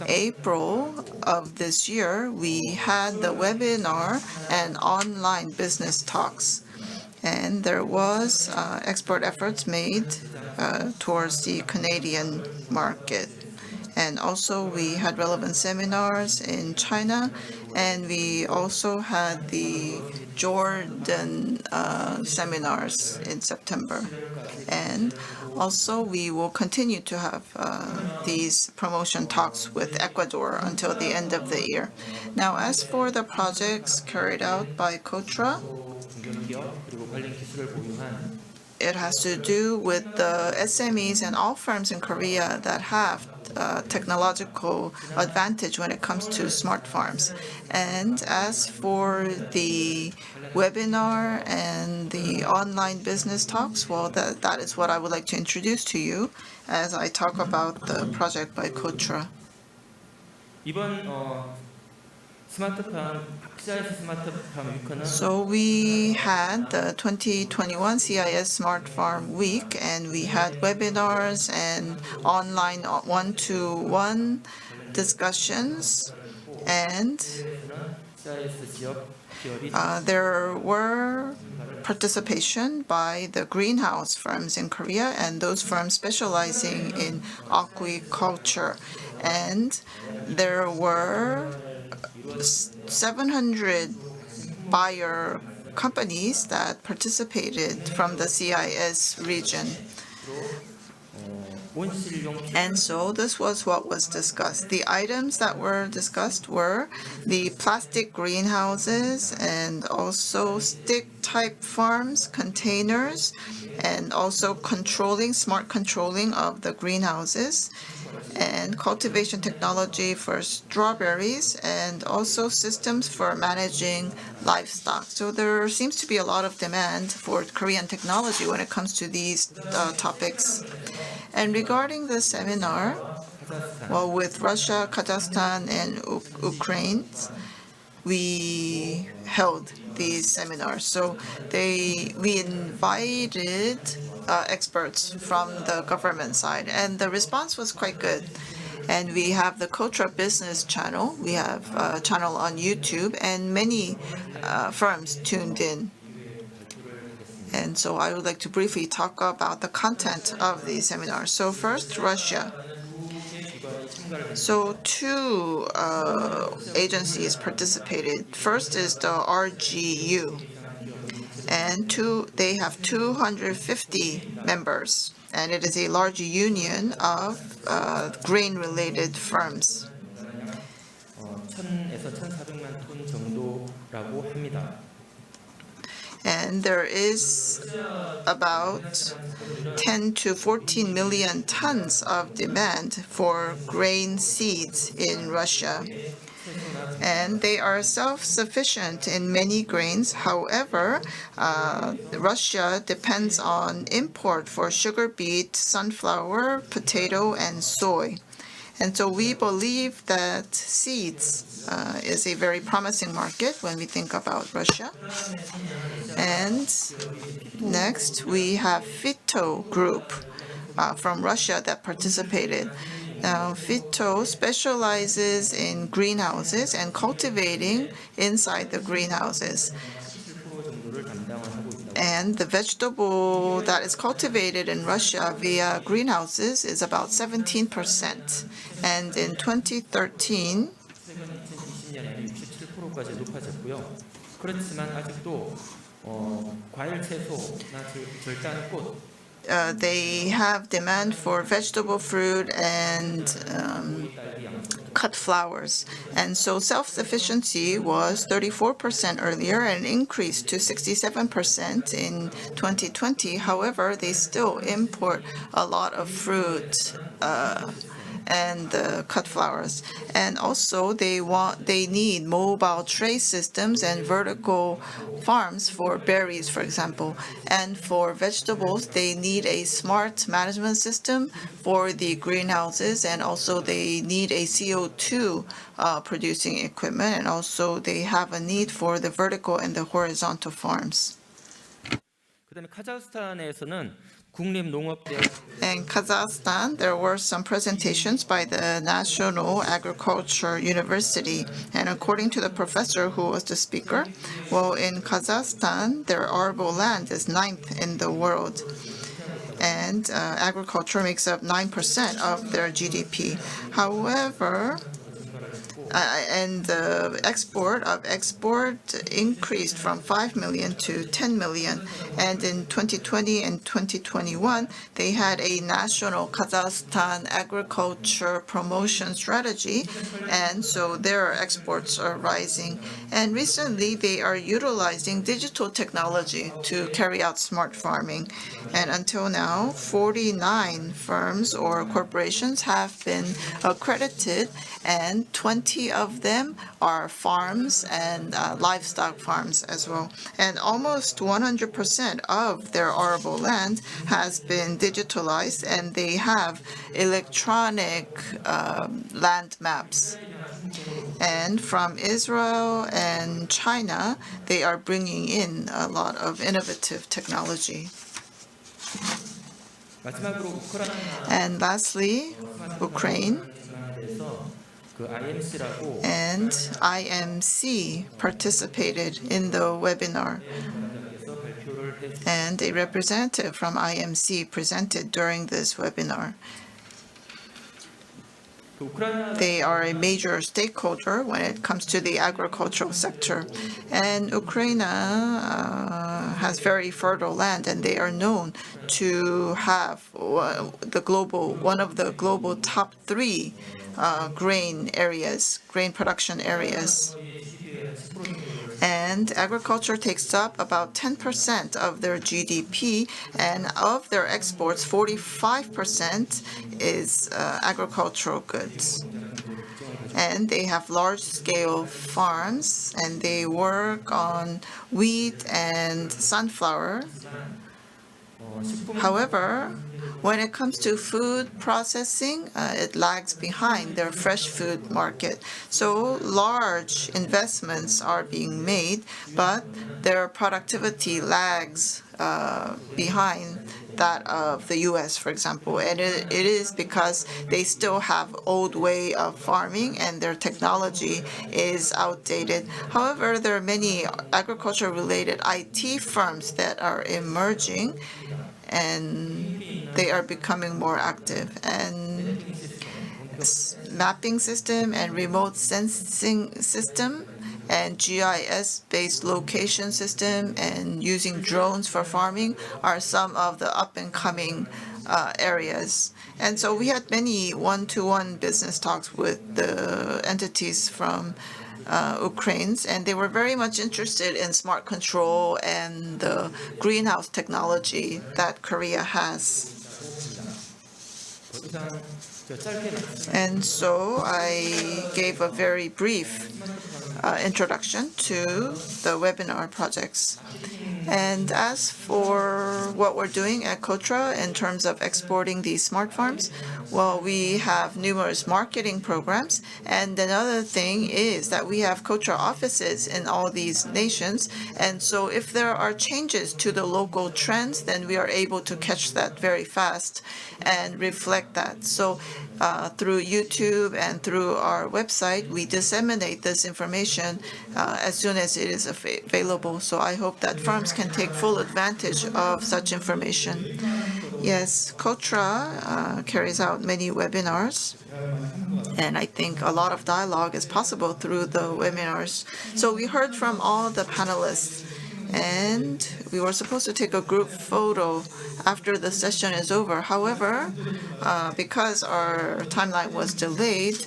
April of this year, we had the webinar and online business talks. And there was export efforts made towards the Canadian market. And also we had relevant seminars in China, and we also had the Jordan seminars in September. And also we will continue to have these promotion talks with Ecuador until the end of the year. Now, as for the projects carried out by KOTRA, it has to do with the SMEs and all firms in Korea that have technological advantage when it comes to smart farms. And as for the webinar and the online business talks, well, that is what I would like to introduce to you as I talk about the project by KOTRA. So we had the 2021 CIS Smart Farm Week, and we had webinars and online one-to-one discussions, and there were participation by the greenhouse firms in Korea and those firms specializing in aquaculture. And there were 700 buyer companies that participated from the CIS region. And so this was what was discussed. The items that were discussed were the plastic greenhouses and also stick-type farms, containers, and also smart controlling of the greenhouses, and cultivation technology for strawberries, and also systems for managing livestock. So there seems to be a lot of demand for Korean technology when it comes to these topics. And regarding the seminar, well, with Russia, Kazakhstan, and Ukraine, we held these seminars. So we invited experts from the government side, and the response was quite good. And we have the Culture Business channel. We have a channel on YouTube, and many firms tuned in. And so I would like to briefly talk about the content of the seminar. So first, Russia. So two agencies participated. First is the RGU, and they have 250 members, and it is a large union of grain-related firms. 1,000에서 1,400만 톤 정도라고 합니다. And there is about 10 to 14 million tons of demand for grain seeds in Russia. And they are self-sufficient in many grains. However, Russia depends on import for sugar beet, sunflower, potato, and soy. And so we believe that seeds is a very promising market when we think about Russia. And next, we have Fito Group from Russia that participated. Now, Fito specializes in greenhouses and cultivating inside the greenhouses. And the vegetable that is cultivated in Russia via greenhouses is about 17%. And in 2013, 2020년에는 67%까지 높아졌고요. 그렇지만 아직도 과일 채소나 절단 꽃 they have demand for vegetable, fruit, and cut flowers. And so self-sufficiency was 34% earlier and increased to 67% in 2020. However, they still import a lot of fruit and cut flowers. And also they need mobile tray systems and vertical farms for berries, for example. And for vegetables, they need a smart management system for the greenhouses, and also they need a CO2 producing equipment, and also they have a need for the vertical and the horizontal farms. 그다음에 카자흐스탄에서는 국립농업대학 In Kazakhstan, there were some presentations by the National Agriculture University. And according to the professor who was the speaker, well, in Kazakhstan, their arable land is 9th in the world. And agriculture makes up 9% of their GDP. However, and the export increased from 5 million to 10 million. And in 2020 and 2021, they had a national Kazakhstan agriculture promotion strategy, and so their exports are rising. And recently, they are utilizing digital technology to carry out smart farming. And until now, 49 firms or corporations have been accredited, and 20 of them are farms and livestock farms as well. And almost 100% of their arable land has been digitalized, and they have electronic land maps. And from Israel and China, they are bringing in a lot of innovative technology. 마지막으로 우크라이나 And lastly, Ukraine 그 IMC라고 and IMC participated in the webinar. And a representative from IMC presented during this webinar. They are a major stakeholder when it comes to the agricultural sector. And Ukraine has very fertile land, and they are known to have one of the global top 3 grain production areas. And agriculture takes up about 10% of their GDP, and of their exports, 45% is agricultural goods. And they have large-scale farms, and they work on wheat and sunflower. However, when it comes to food processing, it lags behind their fresh food market. So large investments are being made, but their productivity lags behind that of the U.S., for example. And it is because they still have old way of farming and their technology is outdated. However, there are many agriculture-related IT firms that are emerging, and they are becoming more active. And mapping system and remote sensing system and GIS-based location system and using drones for farming are some of the up-and-coming areas. And so we had many one-to-one business talks with the entities from Ukraine, and they were very much interested in smart control and the greenhouse technology that Korea has. And so I gave a very brief introduction to the webinar projects. And as for what we're doing at KOTRA in terms of exporting these smart farms, well, we have numerous marketing programs. And another thing is that we have KOTRA offices in all these nations. And so if there are changes to the local trends, then we are able to catch that very fast and reflect that. So through YouTube and through our website, we disseminate this information as soon as it is available. So I hope that firms can take full advantage of such information. Yes, KOTRA carries out many webinars, and I think a lot of dialogue is possible through the webinars. So we heard from all the panelists, and we were supposed to take a group photo after the session is over. However, because our timeline was delayed,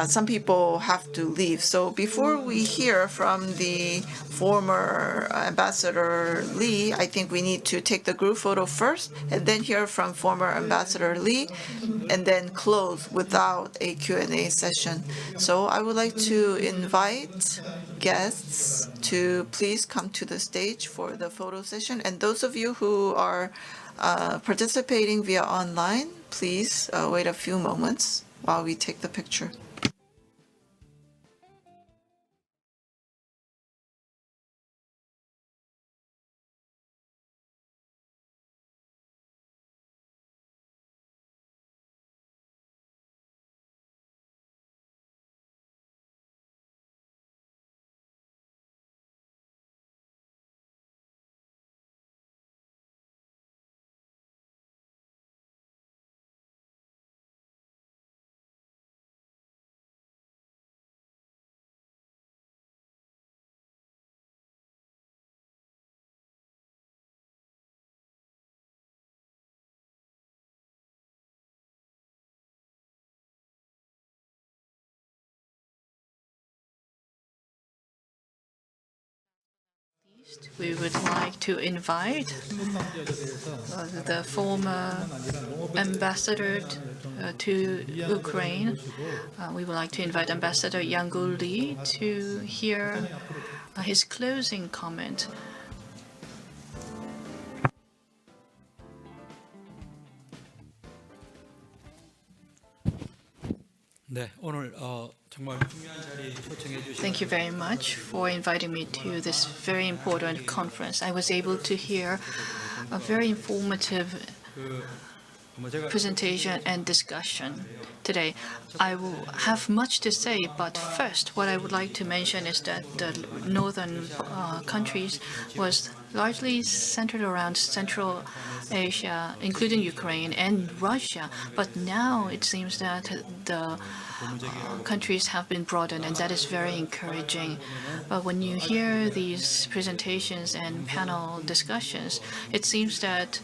some people have to leave. So before we hear from the former Ambassador Lee, I think we need to take the group photo first and then hear from former Ambassador Lee and then close without a Q&A session. So I would like to invite guests to please come to the stage for the photo session. And those of you who are participating via online, please wait a few moments while we take the picture. We would like to invite the former ambassador to Ukraine. We would like to invite Ambassador Yang Lee to hear his closing comment. Thank you very much for inviting me to this very important conference. I was able to hear a very informative presentation and discussion. today. I will have much to say, but first, what I would like to mention is that the northern countries was largely centered around Central Asia, including Ukraine and Russia. But now it seems that the countries have been broadened, and that is very encouraging. But when you hear these presentations and panel discussions, it seems that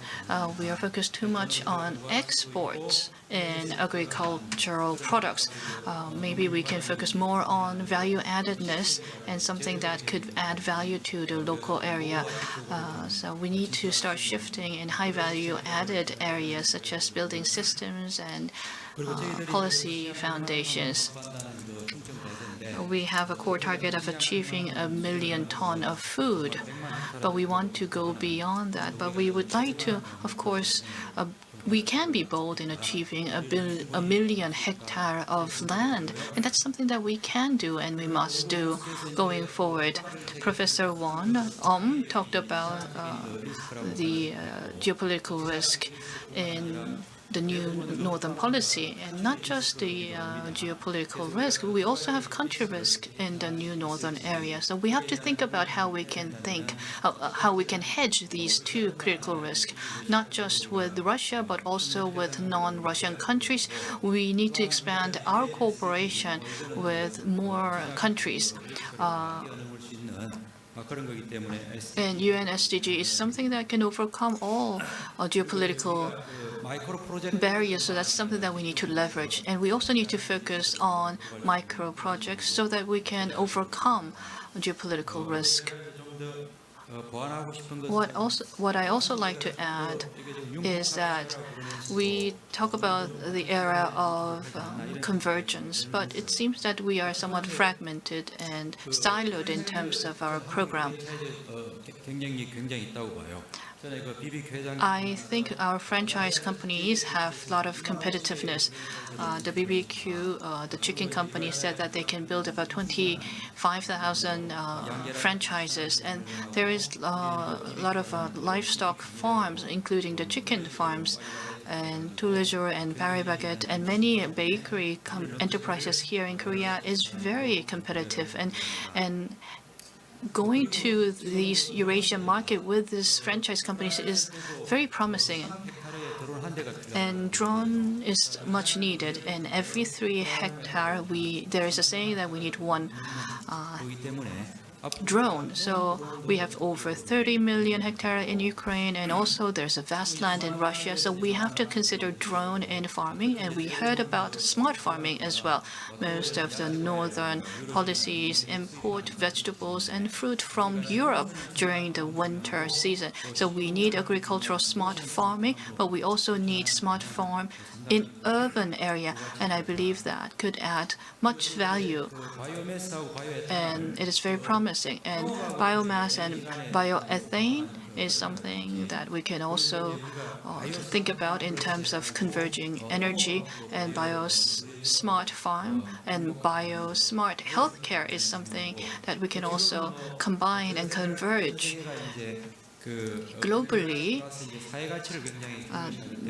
we are focused too much on exports in agricultural products. Maybe we can focus more on value addedness and something that could add value to the local area. So we need to start shifting in high value added areas such as building systems and policy foundations. We have a core target of achieving 1 million tons of food, but we want to go beyond that. But we would like to, of course, we can be bold in achieving 1 million hectares of land, and that's something that we can do and we must do going forward. Professor Won talked about the geopolitical risk in the new northern policy, and not just the geopolitical risk. We also have country risk in the new northern area. So we have to think about how we can hedge these two critical risks, not just with Russia, but also with non-Russian countries. We need to expand our cooperation with more countries. And UN SDG is something that can overcome all geopolitical barriers, so that's something that we need to leverage. And we also need to focus on micro projects so that we can overcome geopolitical risk. What I also like to add is that we talk about the era of convergence, but it seems that we are somewhat fragmented and siloed in terms of our program. I think our franchise companies have a lot of competitiveness. The BBQ, the chicken company, said that they can build about 25,000 franchises, and there is a lot of livestock farms, including the chicken farms, and Toulouse and Paris Baguette, and many bakery enterprises here in Korea is very competitive, and going to these Eurasian market with these franchise companies is very promising. And drone is much needed. And every 3 hectares, there is a saying that we need 1 drone. So we have over 30 million hectares in Ukraine, and also there's a vast land in Russia. So we have to consider drone in farming, and we heard about smart farming as well. Most of the northern policies import vegetables and fruit from Europe during the winter season. So we need agricultural smart farming, but we also need smart farm in urban area, and I believe that could add much value, and it is very promising. And biomass and bioethane is something that we can also think about in terms of converging energy, and smart farm and smart healthcare is something that we can also combine and converge. Globally,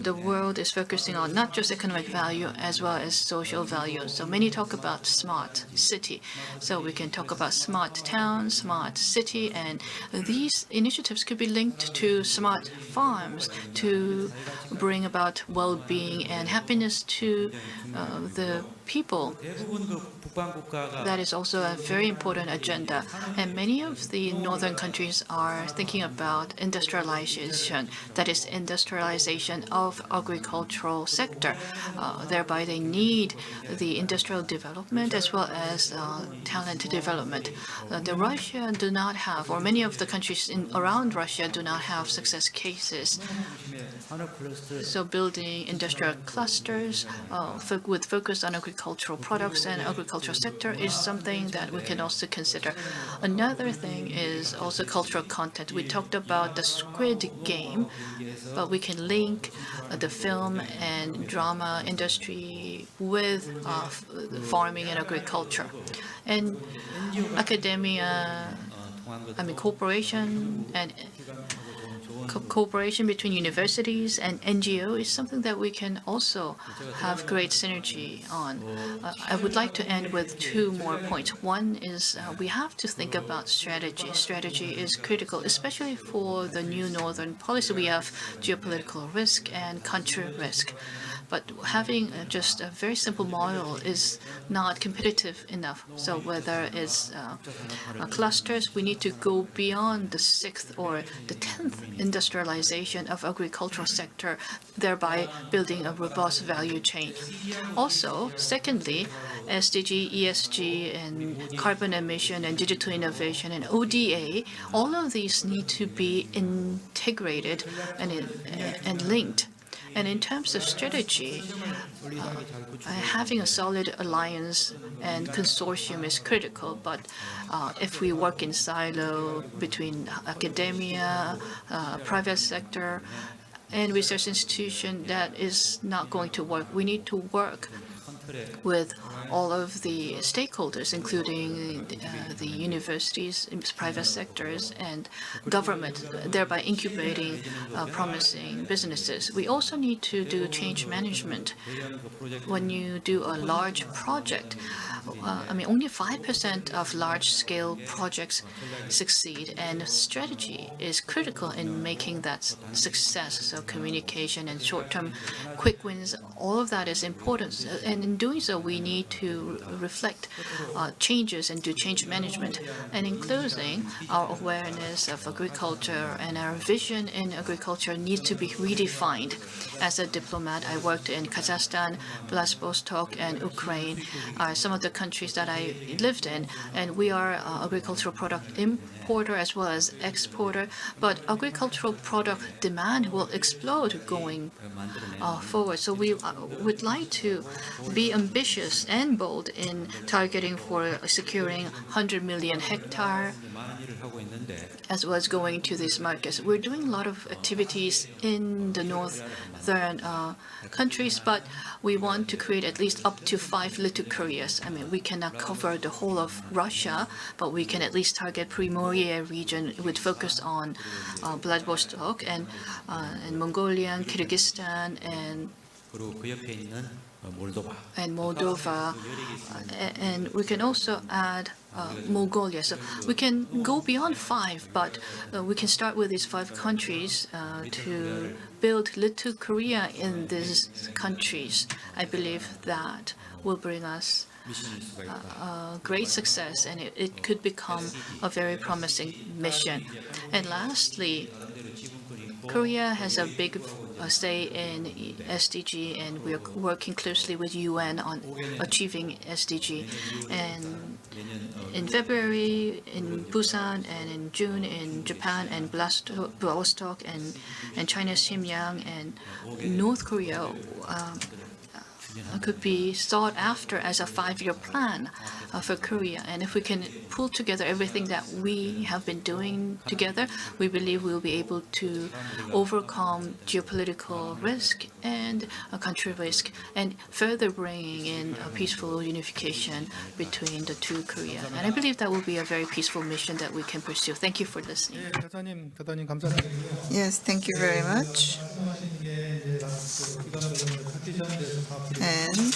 the world is focusing on not just economic value as well as social value. So many talk about smart city. So we can talk about smart town, smart city, and these initiatives could be linked to smart farms to bring about well-being and happiness to the people. That is also a very important agenda. And many of the northern countries are thinking about industrialization, that is industrialization of agricultural sector. Thereby they need the industrial development as well as talent development. The Russia do not have, or many of the countries around Russia do not have success cases. So building industrial clusters with focus on agricultural products and agricultural sector is something that we can also consider. Another thing is also cultural content. We talked about the Squid Game, but we can link the film and drama industry with farming and agriculture. And academia, corporation and cooperation between universities and NGO is something that we can also have great synergy on. I would like to end with two more points. One is we have to think about strategy. Strategy is critical, especially for the new northern policy. We have geopolitical risk and country risk. But having just a very simple model is not competitive enough. So whether it's clusters, we need to go beyond the 6th or the 10th industrialization of agricultural sector, thereby building a robust value chain. Also, secondly, SDG, ESG, and carbon emission, and digital innovation, and ODA, all of these need to be integrated and linked. And in terms of strategy, having a solid alliance and consortium is critical. But if we work in silo between academia, private sector, and research institution, that is not going to work. We need to work with all of the stakeholders, including the universities, private sectors, and government, thereby incubating promising businesses. We also need to do change management. When you do a large project, only 5% of large-scale projects succeed, and strategy is critical in making that success. So communication and short-term quick wins, all of that is important. And in doing so, we need to reflect changes and do change management. And in closing, our awareness of agriculture and our vision in agriculture needs to be redefined. As a diplomat, I worked in Kazakhstan, Vladivostok, and Ukraine are some of the countries that I lived in. And we are agricultural product importer as well as exporter. But agricultural product demand will explode going forward. So we would like to be ambitious and bold in targeting for securing 100 million hectare, as well as going to these markets. We're doing a lot of activities in the northern countries, but we want to create at least up to 5 little Koreas. We cannot cover the whole of Russia, but we can at least target Primordia region with focus on Vladivostok and Mongolia, Kyrgyzstan, and Moldova, and we can also add Mongolia. So we can go beyond 5, but we can start with these 5 countries to build Little Korea in these countries. I believe that will bring us great success, and it could become a very promising mission. And lastly, Korea has a big say in SDG, and we are working closely with UN on achieving SDG. And in February in Busan, and in June in Japan, and Vladivostok, and China's Xinjiang, and North Korea could be sought after as a 5-year plan for Korea. And if we can pull together everything that we have been doing together, we believe we will be able to overcome geopolitical risk and country risk, and further bringing in a peaceful unification between the two Korea. And I believe that will be a very peaceful mission that we can pursue. Thank you for listening. 대단히 감사드립니다. Yes, thank you very much. And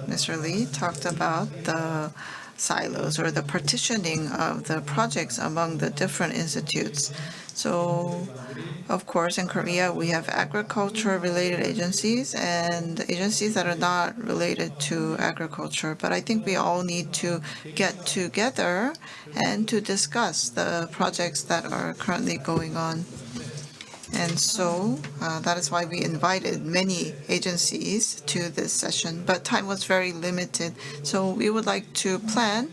Mr. Lee talked about the silos or the partitioning of the projects among the different institutes. So, of course, in Korea, we have agriculture-related agencies and agencies that are not related to agriculture. But I think we all need to get together and to discuss the projects that are currently going on. And so that is why we invited many agencies to this session, but time was very limited. So we would like to plan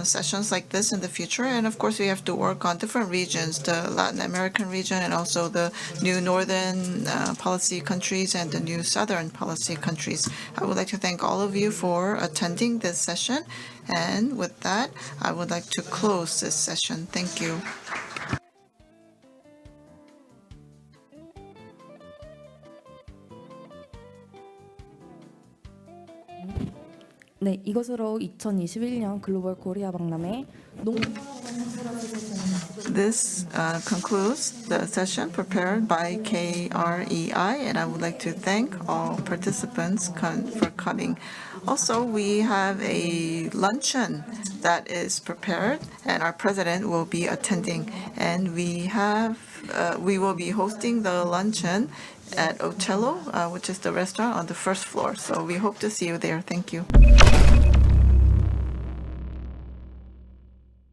sessions like this in the future. And of course, we have to work on different regions, the Latin American region, and also the new northern policy countries and the new southern policy countries. I would like to thank all of you for attending this session. And with that, I would like to close this session. Thank you. 네, 이것으로 2021년 글로벌 코리아 박람회 농촌 This concludes the session prepared by KREI, and I would like to thank all participants for coming. Also, we have a luncheon that is prepared, and our president will be attending. And we will be hosting the luncheon at Otello, which is the restaurant on the first floor. So we hope to see you there. Thank you.